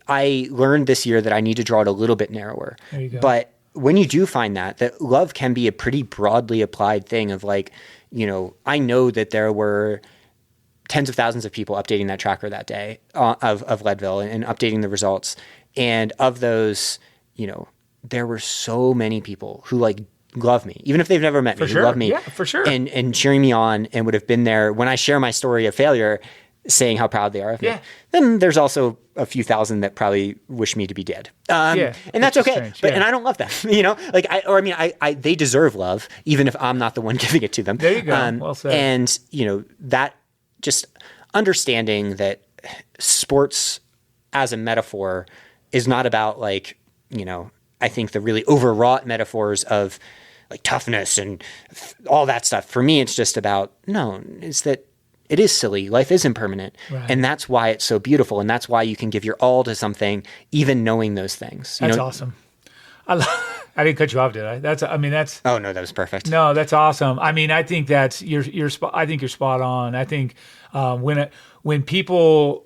I learned this year that I need to draw it a little bit narrower. There you go. But when you do find that love can be a pretty broadly applied thing of I know that there were tens of thousands of people updating that tracker that day of Leadville and updating the results. And of those, there were so many people who love me, even if they've never met me, who love me. Yeah, for sure. And cheering me on, and would have been there when I share my story of failure, saying how proud they are of me. Yeah. Then there's also a few thousand that probably wish me to be dead. And that's okay. Strange. But and I don't love them. They deserve love, even if I'm not the one giving it to them. There you go. Well said. And that just understanding that sports as a metaphor is not about I think the really overwrought metaphors of toughness and all that stuff. For me, it's just about, it's that it is silly. Life is impermanent. Right. And that's why it's so beautiful. And that's why you can give your all to something, even knowing those things. That's awesome. I didn't cut you off, did I? That's. Oh no, that was perfect. No, that's awesome. I mean, I think that's I think you're spot on. I think when people,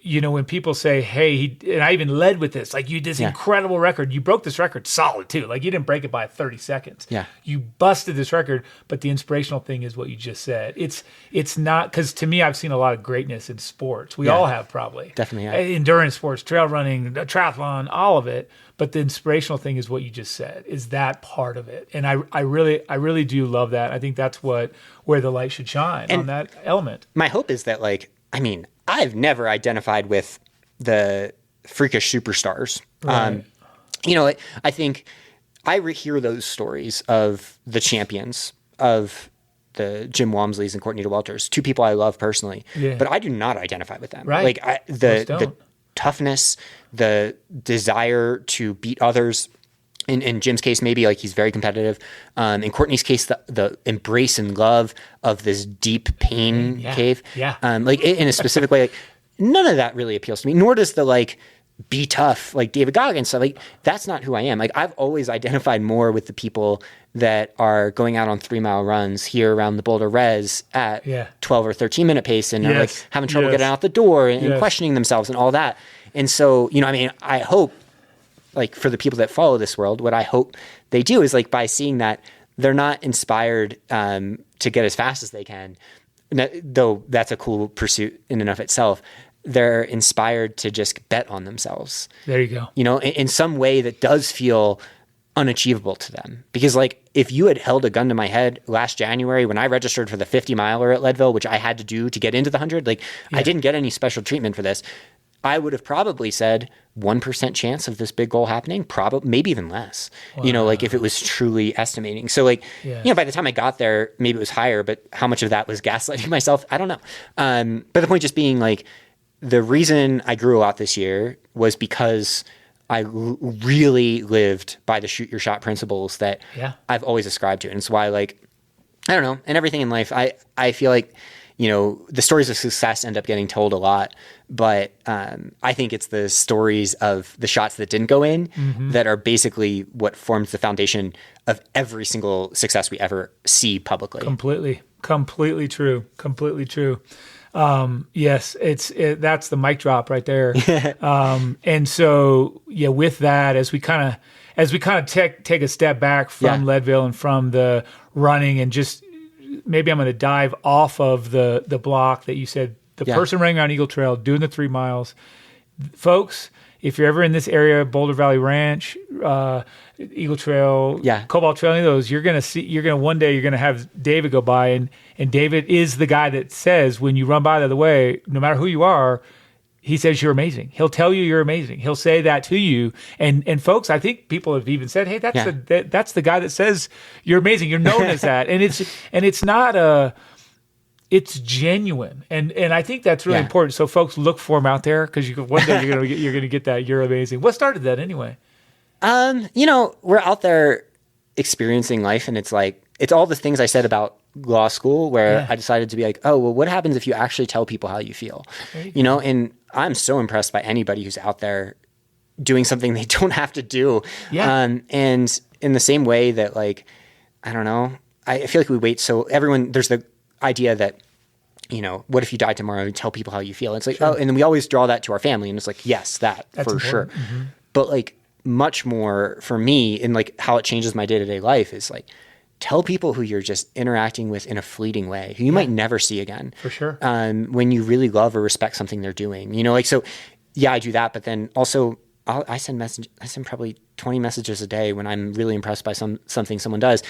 when people say, hey, and I even led with this, like you did this incredible record. You broke this record solid too. Like you didn't break it by 30 seconds. Yeah. You busted this record, but the inspirational thing is what you just said. It's not, because to me, I've seen a lot of greatness in sports. We all have probably. Definitely have. Endurance sports, trail running, triathlon, all of it. But the inspirational thing is what you just said, is that part of it. And I really do love that. I think that's where the light should shine on that element. My hope is that, like, I mean, I've never identified with the freakish superstars. Right. I think I hear those stories of the champions, of the Jim Walmsleys and Courtney DeWalters, two people I love personally, but I do not identify with them. Right. Like the toughness, the desire to beat others. In Jim's case, maybe like he's very competitive. In Courtney's case, the embrace and love of this deep pain cave. Yeah. Like in a specific way, like none of that really appeals to me, nor does the like be tough, like David Goggins. So like, that's not who I am. Like I've always identified more with the people that are going out on 3-mile runs here around the Boulder Res at 12 or 13 minute pace and are like having trouble getting out the door and questioning themselves and all that. And so, I mean, I hope, like for the people that follow this world, what I hope they do is like by seeing that they're not inspired to get as fast as they can, though that's a cool pursuit in and of itself. They're inspired to just bet on themselves. There you go. In some way that does feel unachievable to them. Because like if you had held a gun to my head last January when I registered for the 50 miler at Leadville, which I had to do to get into the 100, like I didn't get any special treatment for this. I would have probably said 1% chance of this big goal happening, probably maybe even less, like if it was truly estimating. So like, by the time I got there, maybe it was higher, but how much of that was gaslighting myself? I don't know. But the point just being like, the reason I grew a lot this year was because I really lived by the shoot your shot principles that I've always ascribed to. And it's why, like, I don't know, in everything in life, I feel like, the stories of success end up getting told a lot, but I think it's the stories of the shots that didn't go in that are basically what forms the foundation of every single success we ever see publicly. Completely true. Yes, that's the mic drop right there. And so, with that, as we kind of take a step back from Leadville and from the running, and just maybe I'm going to dive off of the block that you said, the person running around Eagle Trail doing the 3 miles. Folks, if you're ever in this area, Boulder Valley Ranch, Eagle Trail, Cobalt Trail, any of those, one day you're going to have David go by, and David is the guy that says, when you run by the other way, no matter who you are, he says you're amazing. He'll tell you you're amazing. He'll say that to you. And folks, I think people have even said, hey, that's the guy that says you're amazing. You're known as that. And it's not it's genuine. And I think that's really important. So folks, look for him out there, because one day you're gonna get that you're amazing. What started that anyway? We're out there experiencing life, and it's like, it's all the things I said about law school, where I decided to be like, oh, well, what happens if you actually tell people how you feel? And I'm so impressed by anybody who's out there doing something they don't have to do. And in the same way that, like, I don't know, I feel like we wait. So there's the idea that, what if you died tomorrow and tell people how you feel? It's like, oh, and then we always draw that to our family, and it's like, yes, that's for important. Sure. Mm-hmm. But like much more for me, and like how it changes my day-to-day life, is like, tell people who you're just interacting with in a fleeting way, who you might never see again. For sure. When you really love or respect something they're doing, so I do that. But then also I send probably 20 messages a day when I'm really impressed by something someone does.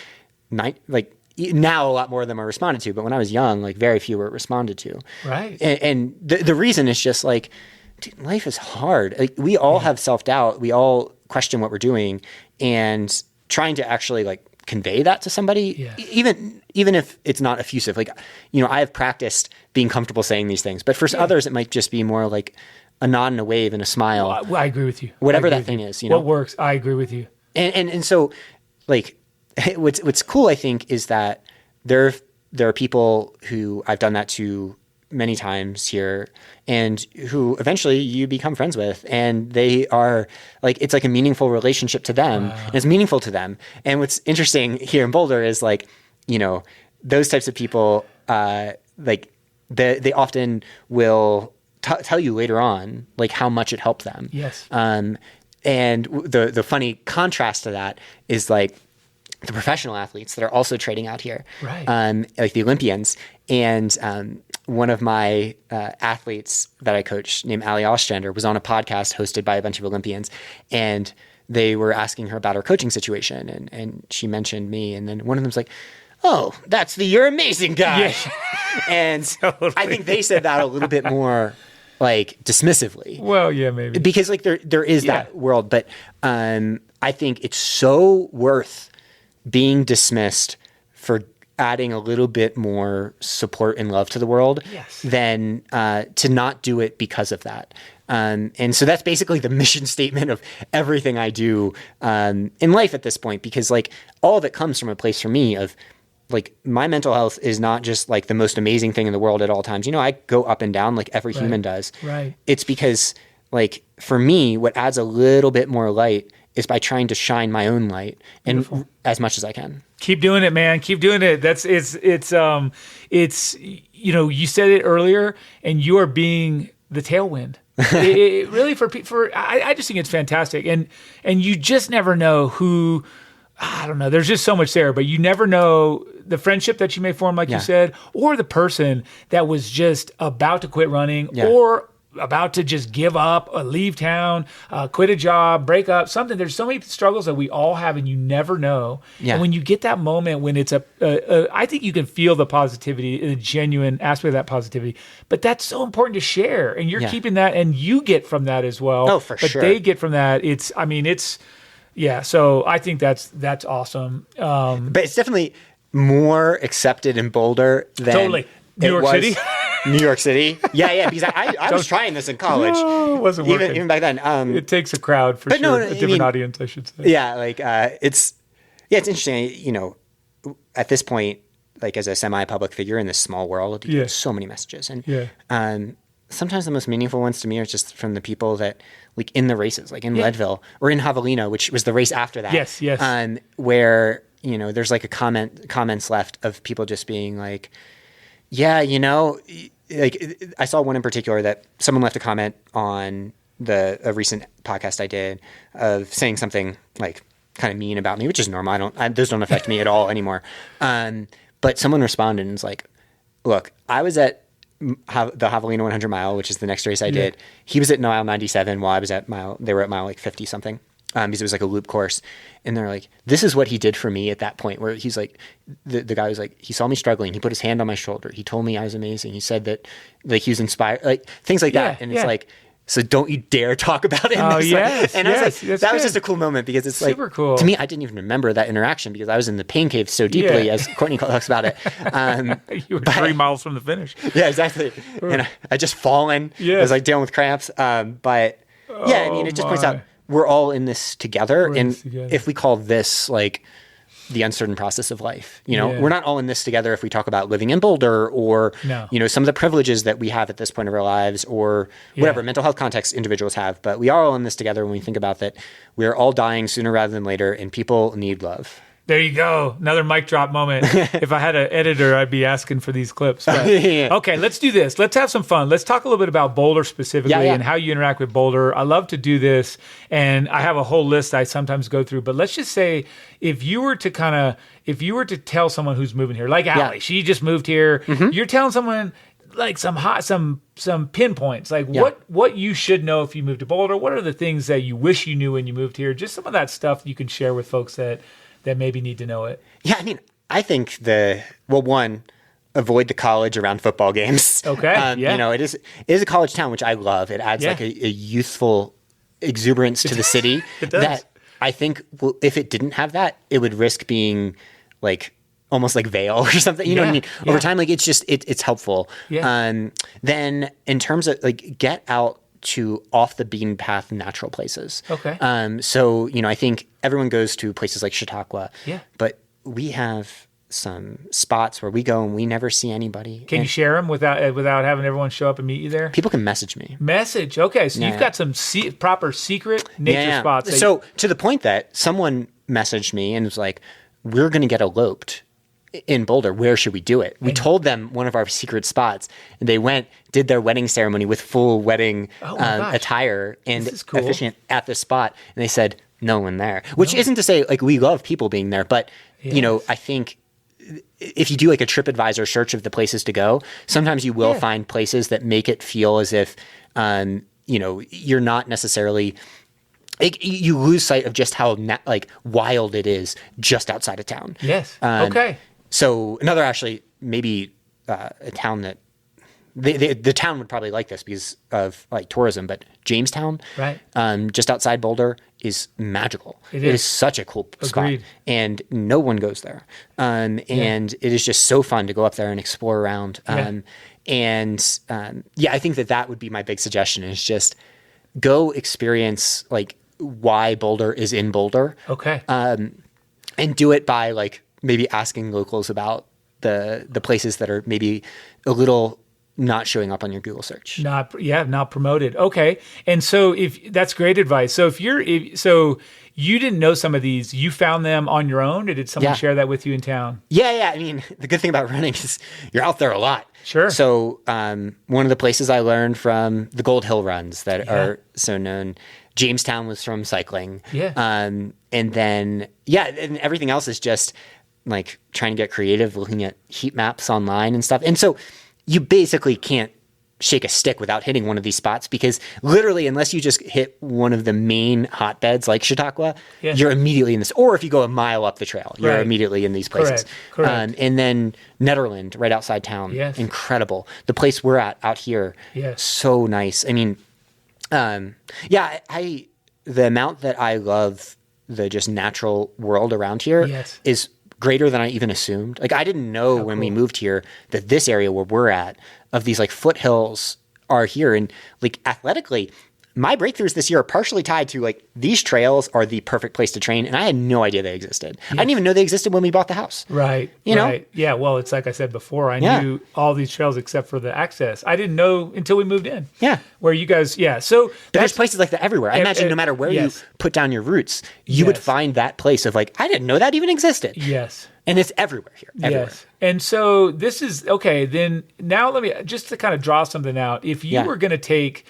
Now a lot more of them are responded to, but when I was young, like very few were responded to. Right. And the reason is just like, dude, life is hard. Like, we all have self-doubt. We all question what we're doing, and trying to actually like convey that to somebody, even if it's not effusive. Like, I have practiced being comfortable saying these things, but for others, it might just be more like a nod and a wave and a smile. Well, I agree with you. Whatever that thing is, What works, I agree with you. And so, like, what's cool, I think, is that there are people who I've done that to many times here, and who eventually you become friends with, and they are like, it's like a meaningful relationship to them. And it's meaningful to them. And what's interesting here in Boulder is like, those types of people, like they often will tell you later on, like how much it helped them. Yes. And the funny contrast to that is like the professional athletes that are also trading out here, right? Like the Olympians. And one of my athletes that I coach, named Ali Ostrander, was on a podcast hosted by a bunch of Olympians, and they were asking her about her coaching situation, and she mentioned me, and then one of them's like, "Oh, that's the You're Amazing guy," yeah. And totally. I think they said that a little bit more like dismissively. Well, yeah, maybe because like there is that world, but I think it's so worth being dismissed for adding a little bit more support and love to the world than to not do it because of that. And so that's basically the mission statement of everything I do in life at this point, because like all of it comes from a place for me of like my mental health is not just like the most amazing thing in the world at all times. You know, I go up and down like every human does. Right. It's because like for me, what adds a little bit more light is by trying to shine my own light and as much as I can. Keep doing it, man. Keep doing it. It's you know, you said it earlier, and you are being the tailwind. It really I just think it's fantastic, and you just never know who. I don't know. There's just so much there, but you never know the friendship that you may form, like you said, or the person that was just about to quit running or about to just give up, leave town, quit a job, break up, something. There's so many struggles that we all have, and you never know. Yeah. And when you get that moment when it's I think you can feel the positivity, the genuine aspect of that positivity. But that's so important to share, and you're keeping that, and you get from that as well. Oh, for sure. But they get from that. Yeah. So I think that's awesome. But it's definitely more accepted in Boulder than New York City. New York City. Yeah, because I was trying this in college. No, it wasn't working. Even back then. It takes a crowd for sure. A different audience, I should say. Yeah, like it's interesting. You know, at this point, like as a semi-public figure in this small world, you get so many messages, and sometimes the most meaningful ones to me are just from the people that like in the races, like in Leadville or in Javelina, which was the race after that. Yes. Where you know there's like comments left of people just being like, yeah, you know, like I saw one in particular that someone left a comment on a recent podcast I did of saying something like kind of mean about me, which is normal. Those don't affect me at all anymore. But someone responded and was like, look, I was at the Javelina 100 mile, which is the next race I did. He was at mile 97 while I was they were at mile like 50 something. Because it was like a loop course, and they're like, this is what he did for me at that point, where he's like, the guy was like, he saw me struggling, he put his hand on my shoulder, he told me I was amazing, he said that like he was inspired, like things like that, and it's like, so don't you dare talk about it. Oh yes, and I was like, that was just a cool moment, because it's super like cool. To me, I didn't even remember that interaction because I was in the pain cave so deeply, as Courtney talks about it. You were 3 miles from the finish. Yeah, exactly. And I just fallen. I was like dealing with cramps. But yeah, I mean, it just points out we're all in this together. If we call this like the uncertain process of life, you know, we're not all in this together if we talk about living in Boulder or, you know, some of the privileges that we have at this point of our lives or whatever mental health context individuals have. But we are all in this together when we think about that. We're all dying sooner rather than later, and people need love. There you go. Another mic drop moment. If I had an editor, I'd be asking for these clips. But, okay, let's do this. Let's have some fun. Let's talk a little bit about Boulder specifically and how you interact with Boulder. I love to do this, and I have a whole list I sometimes go through. But let's just say if you were to tell someone who's moving here, like Allie, she just moved here. You're telling someone like some pinpoints, like what you should know if you move to Boulder. What are the things that you wish you knew when you moved here? Just some of that stuff you can share with folks that maybe need to know it. Yeah, I mean, I think one, avoid the college around football games. Okay, You know, it is a college town, which I love. It adds like a youthful exuberance to the city. It does. That I think if it didn't have that, it would risk being almost like Vail or something. You know what I mean? Over time, like it's just it's helpful. Yeah. Then in terms of like get out to off the beaten path natural places. Okay. So, you know, I think everyone goes to places like Chautauqua. Yeah. But we have some spots where we go and we never see anybody. Can you share them without having everyone show up and meet you there? People can message me. Message. Okay. So you've got some proper secret nature spots. So to the point that someone messaged me and was like, we're going to get eloped in Boulder, where should we do it? We told them one of our secret spots, and they went, did their wedding ceremony with full wedding attire and officiant at the spot. And they said, no one there, which isn't to say like we love people being there, but you know, I think if you do like a TripAdvisor search of the places to go, sometimes you will find places that make it feel as if, you know, you're not necessarily, you lose sight of just how like wild it is just outside of town. Yes. Okay. So another, actually, maybe a town that the town would probably like this because of like tourism, but Jamestown, right, just outside Boulder, is magical. It is such a cool spot, and no one goes there. And it is just so fun to go up there and explore around. I think that would be my big suggestion, is just go experience like why Boulder is in Boulder. Okay. And do it by like maybe asking locals about the places that are maybe a little not showing up on your Google search. Not promoted. Okay. And so that's great advice. So so you didn't know some of these, you found them on your own, or did someone share that with you in town? Yeah. I mean, the good thing about running is you're out there a lot. Sure. So one of the places I learned from the Gold Hill runs that are so known, Jamestown was from cycling. Yeah. And then, and everything else is just like trying to get creative, looking at heat maps online and stuff. And so you basically can't shake a stick without hitting one of these spots, because literally, unless you just hit one of the main hotbeds like Chautauqua, you're immediately in this. Or if you go a mile up the trail, you're immediately in these places. Correct. And then Netherland, right outside town, incredible. The place we're at out here, so nice. I mean, the amount that I love the just natural world around here is greater than I even assumed. Like, I didn't know when we moved here that this area where we're at, of these like foothills, are here. And like athletically, my breakthroughs this year are partially tied to like these trails are the perfect place to train, and I had no idea they existed. I didn't even know they existed when we bought the house. Right. You know? Yeah. Well, it's like I said before, I knew all these trails except for the access. I didn't know until we moved in. Yeah. Where you guys, So there's places like that everywhere. I imagine no matter where you put down your roots, you would find that place of like, I didn't know that even existed. Yes. And it's everywhere here. Everywhere. Yes. And so this is, okay, then now let me, just to kind of draw something out. If you were going to take,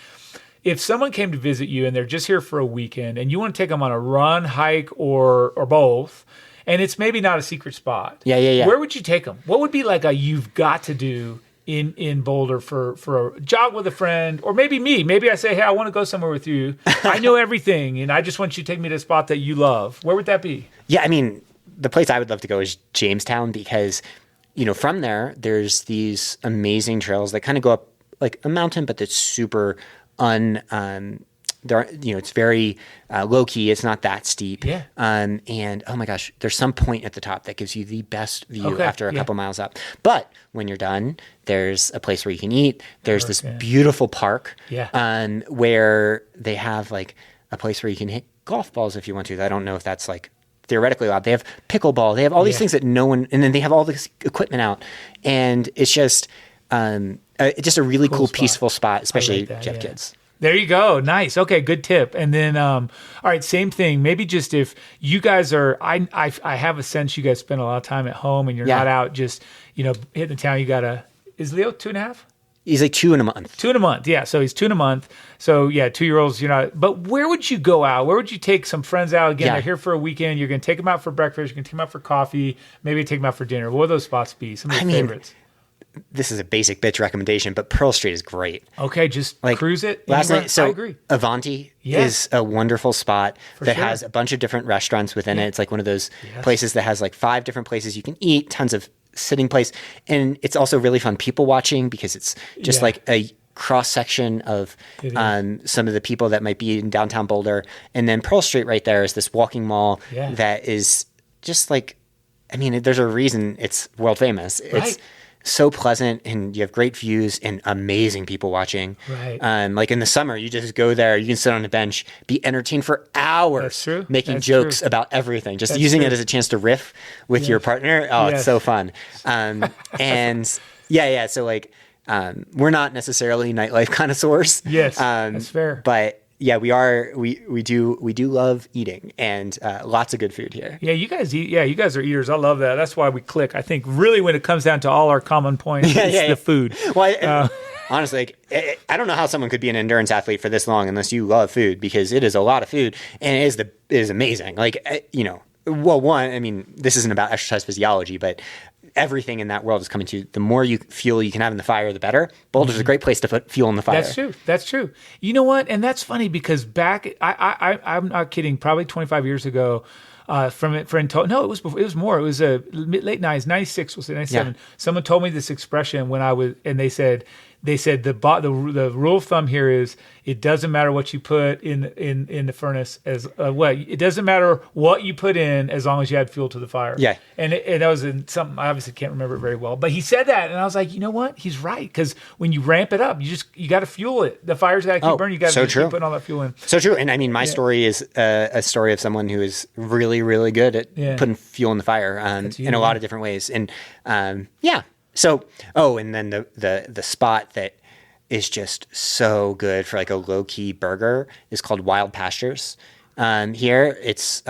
if someone came to visit you and they're just here for a weekend and you want to take them on a run, hike, or both, and it's maybe not a secret spot. Yeah. Where would you take them? What would be like a you've got to do in Boulder for a jog with a friend, or maybe me? Maybe I say, hey, I want to go somewhere with you. I know everything, and I just want you to take me to a spot that you love. Where would that be? Yeah, I mean, the place I would love to go is Jamestown, because, you know, from there's these amazing trails that kind of go up like a mountain, but that's super it's very low key. It's not that steep. Yeah. And oh my gosh, there's some point at the top that gives you the best view after a couple miles up. But when you're done, there's a place where you can eat. There's this beautiful park. Where they have like a place where you can hit golf balls if you want to. I don't know if that's like theoretically allowed. They have pickleball. They have all these things that no one, and then they have all this equipment out, and it's just a really cool peaceful spot, especially if you have kids. There you go. Nice. Okay, good tip. And then, all right, same thing. Maybe just if you guys are, I have a sense you guys spend a lot of time at home and you're not out just, hitting the town. You got is Leo 2.5? He's like 2 in a month. 2 in a month. Yeah. So he's 2 in a month. So 2-year-olds, but where would you go out? Where would you take some friends out? Again, they're here for a weekend. You're going to take them out for breakfast. You're going to take them out for coffee. Maybe take them out for dinner. What would those spots be? Some of your favorites. This is a basic bitch recommendation, but Pearl Street is great. Okay, just like cruise it. Last night, I agree. Avanti is a wonderful spot that has a bunch of different restaurants within it. It's like one of those places that has like 5 different places you can eat, tons of sitting place. And it's also really fun people watching, because it's just like a cross section of some of the people that might be in downtown Boulder. And then Pearl Street right there is this walking mall that is just like, I mean, there's a reason it's world famous. It's so pleasant, and you have great views and amazing people watching. Right. Like in the summer, you just go there, you can sit on a bench, be entertained for hours, making jokes about everything, just using it as a chance to riff with your partner. Oh, it's so fun. And so like, we're not necessarily nightlife connoisseurs. Yes, that's fair. But yeah, we do love eating, and lots of good food here. Yeah, you guys eat. Yeah, you guys are eaters. I love that. That's why we click. I think really when it comes down to all our common points, it's the food. Well, honestly, like, I don't know how someone could be an endurance athlete for this long unless you love food, because it is a lot of food, and it is amazing. Like, you know, well, one, I mean, this isn't about exercise physiology, but everything in that world is coming to the more fuel you can have in the fire, the better. Boulder's a great place to put fuel in the fire. That's true. You know what? And that's funny because I'm not kidding. Probably 25 years ago, friend told, no, it was before, it was more. It was late 90s, 96, was it 97? Yeah. Someone told me this expression when I was, and they said the rule of thumb here is it doesn't matter what you put in the furnace it doesn't matter what you put in as long as you add fuel to the fire. Yeah. And that was in something, I obviously can't remember it very well, but he said that, and I was like, you know what? He's right, because when you ramp it up, you got to fuel it. The fire's got to keep burning. You got to keep putting all that fuel in. So true. And I mean, my story is a story of someone who is really, really good at putting fuel in the fire in a lot of different ways. And So, and then the spot that is just so good for like a low key burger is called Wild Pastures. Here, it's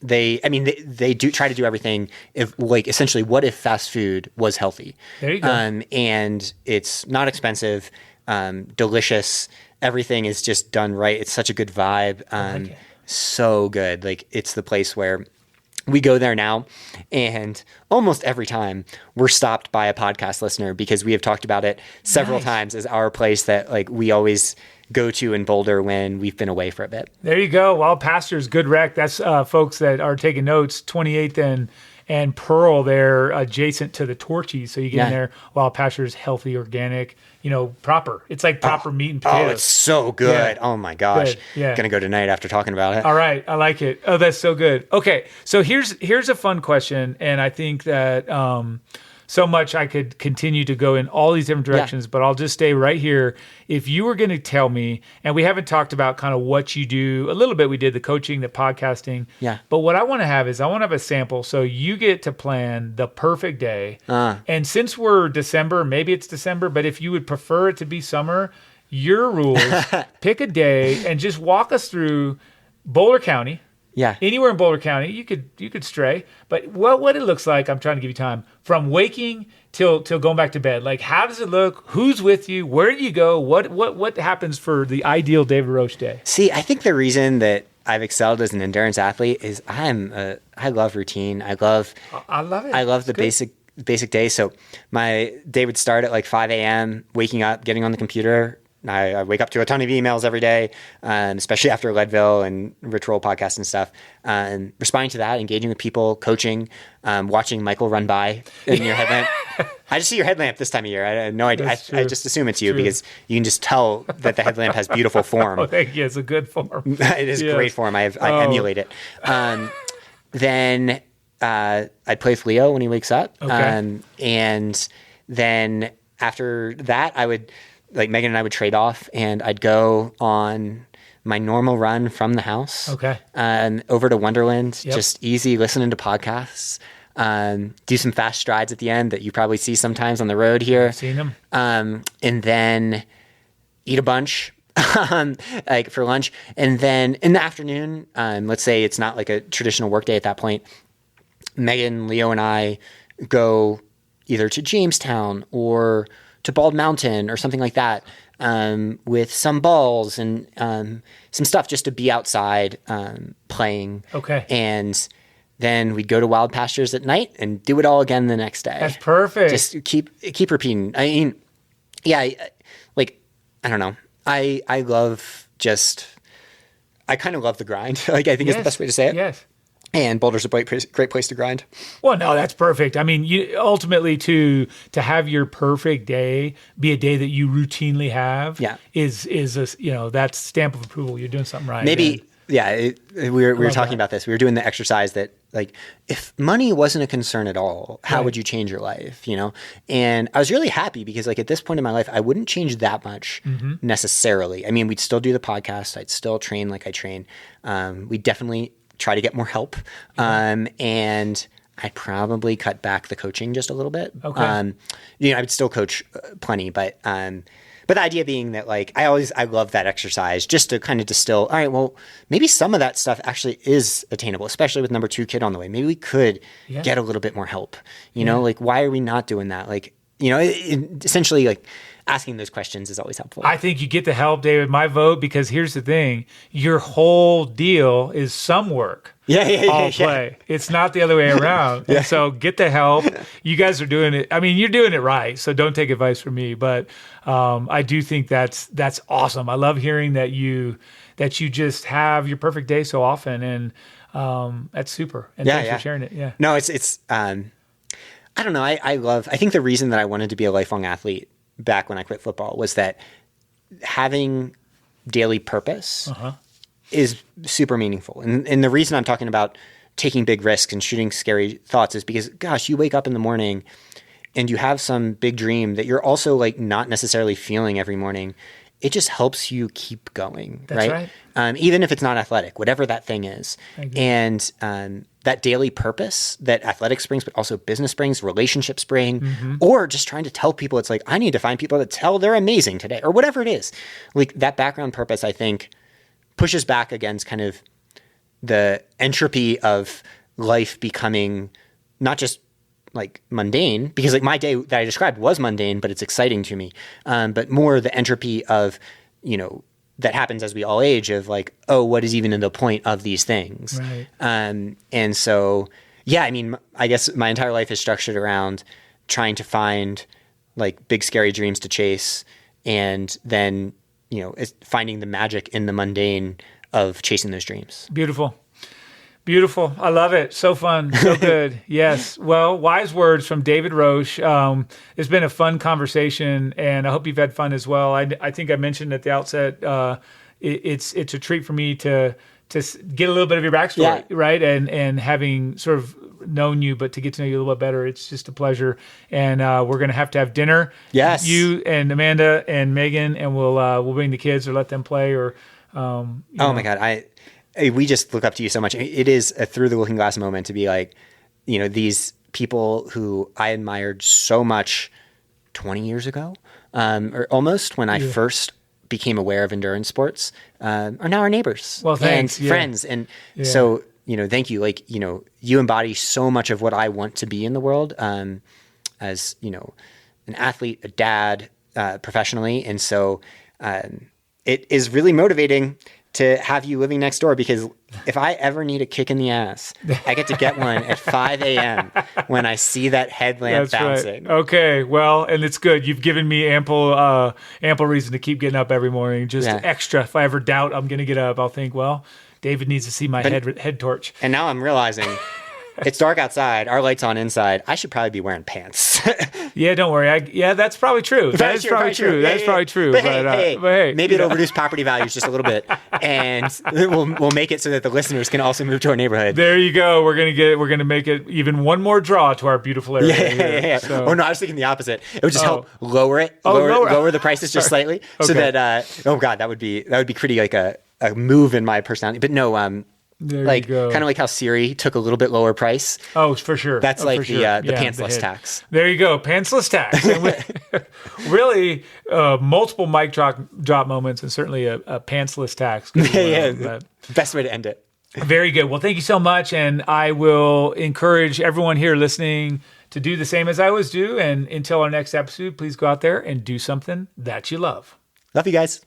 they do try to do everything. Essentially, what if fast food was healthy? There you go. And it's not expensive, delicious. Everything is just done right. It's such a good vibe. So good. Like, it's the place where we go there now, and almost every time we're stopped by a podcast listener, because we have talked about it several times as our place that like we always go to in Boulder when we've been away for a bit. There you go. Wild Pastures, good rec. That's folks that are taking notes, 28th and Pearl there adjacent to the Torchies. So you get in there, Wild Pastures, healthy, organic, proper. It's like proper meat and potatoes. Oh, it's so good. Yeah. Oh my gosh. Good. Yeah. Gonna go tonight after talking about it. All right. I like it. Oh, that's so good. Okay. So here's a fun question. And I think that so much I could continue to go in all these different directions, but I'll just stay right here. If you were going to tell me, and we haven't talked about kind of what you do a little bit, we did the coaching, the podcasting. Yeah. But what I want to have is I want to have a sample. So you get to plan the perfect day. And since we're December, maybe it's December, but if you would prefer it to be summer, your rules, pick a day and just walk us through Boulder County. Yeah. Anywhere in Boulder County, you could stray. But what it looks like, I'm trying to give you time, from waking till going back to bed. Like, how does it look? Who's with you? Where do you go? What happens for the ideal David Roche day? See, I think the reason that I've excelled as an endurance athlete is I love routine. I love it. I love the basic day. So my day would start at like 5 a.m., waking up, getting on the computer. I wake up to a ton of emails every day, especially after Leadville and Rich Roll podcast and stuff. Responding to that, engaging with people, coaching, watching Michael run by in your headlamp. I just see your headlamp this time of year. I had no idea. I just assume it's you because you can just tell that the headlamp has beautiful form. Oh, thank you. It's a good form. It is great form. I emulate it. Then I'd play with Leo when he wakes up. Okay. And then after that, Megan and I would trade off, and I'd go on my normal run from the house. Okay. Over to Wonderland, just easy, listening to podcasts. Do some fast strides at the end that you probably see sometimes on the road here. I've seen them. And then eat a bunch like for lunch. And then in the afternoon, let's say it's not like a traditional work day at that point, Megan, Leo, and I go either to Jamestown or to Bald Mountain or something like that, with some balls and some stuff just to be outside playing. Okay. And then we'd go to Wild Pastures at night and do it all again the next day. That's perfect. Just keep repeating. I mean, I don't know. I kind of love the grind. I think is the best way to say it. Yes. And Boulder's a great place to grind. Well, no, that's perfect. I mean, ultimately to have your perfect day be a day that you routinely have is a, that's stamp of approval. You're doing something right. Maybe, we were talking about this. We were doing the exercise that, like, if money wasn't a concern at all, how would you change your life, And I was really happy because, like, at this point in my life, I wouldn't change that much necessarily. I mean, we'd still do the podcast. I'd still train like I train. We definitely try to get more help. And I'd probably cut back the coaching just a little bit. Okay. I would still coach plenty, but But the idea being that like, I love that exercise just to kind of distill, all right, well, maybe some of that stuff actually is attainable, especially with number 2 kid on the way. Maybe we could get a little bit more help, you know, like why are we not doing that? Like, you know, essentially like asking those questions is always helpful. I think you get the help, David, my vote, because here's the thing. Your whole deal is some work. All play. It's not the other way around. And so get the help. You guys are doing it. I mean, you're doing it right. So don't take advice from me. But I do think that's awesome. I love hearing that you just have your perfect day so often. And that's super. And thanks for sharing it. Yeah. No, it's I don't know. I think the reason that I wanted to be a lifelong athlete back when I quit football was that having daily purpose is super meaningful. And the reason I'm talking about taking big risks and shooting scary thoughts is because, gosh, you wake up in the morning and you have some big dream that you're also like not necessarily feeling every morning. It just helps you keep going, That's right? Even if it's not athletic, whatever that thing is. And that daily purpose that athletics brings, but also business brings, relationships bring, or just trying to tell people, it's like, I need to find people that tell they're amazing today, or whatever it is. Like that background purpose, I think, pushes back against kind of the entropy of life becoming not just like mundane, because like my day that I described was mundane, but it's exciting to me. But more the entropy of, you know, that happens as we all age of like, oh, what is even the point of these things? Right. And so, yeah, I mean, I guess my entire life is structured around trying to find like big, scary dreams to chase. And then, you know, it's finding the magic in the mundane of chasing those dreams. Beautiful. Beautiful. I love it. So fun. So good. Yes. Well, wise words from David Roche. It's been a fun conversation, and I hope you've had fun as well. I think I mentioned at the outset, it's a treat for me to get a little bit of your backstory, right? And having sort of known you, but to get to know you a little bit better, it's just a pleasure. And we're going to have dinner. Yes. You and Amanda and Megan, and we'll bring the kids or let them play or. My God. We just look up to you so much. It is a through the looking glass moment to be like, you know, these people who I admired so much 20 years ago, or almost when I first became aware of endurance sports, are now our neighbors. Well, thanks. And friends. And so, you know, thank you. Like, you know, you embody so much of what I want to be in the world, as, you know, an athlete, a dad, professionally. And so, it is really motivating to have you living next door, because if I ever need a kick in the ass, I get to get one at 5 a.m. when I see that headlamp bouncing. Right. Okay, well, and it's good. You've given me ample reason to keep getting up every morning. Just extra. If I ever doubt I'm going to get up, I'll think, well, David needs to see my head torch. And now I'm realizing it's dark outside. Our light's on inside. I should probably be wearing pants. Yeah, don't worry. That's probably true. That's probably true. That's probably true. But hey, maybe it'll reduce property values just a little bit, and we'll make it so that the listeners can also move to our neighborhood. There you go. We're gonna make it even one more draw to our beautiful area. Yeah. So. Oh no, I was thinking the opposite. It would just help lower it, lower the prices just slightly, so that oh God, that would be pretty like a move in my personality. But no, there like you go. Kind of like how Siri took a little bit lower price. Oh, for sure. That's the pantsless tax. There you go, pantsless tax. Really, multiple mic drop moments, and certainly a pantsless tax. Best way to end it. Very good. Well, thank you so much, and I will encourage everyone here listening to do the same as I always do. And until our next episode, please go out there and do something that you love. Love you guys.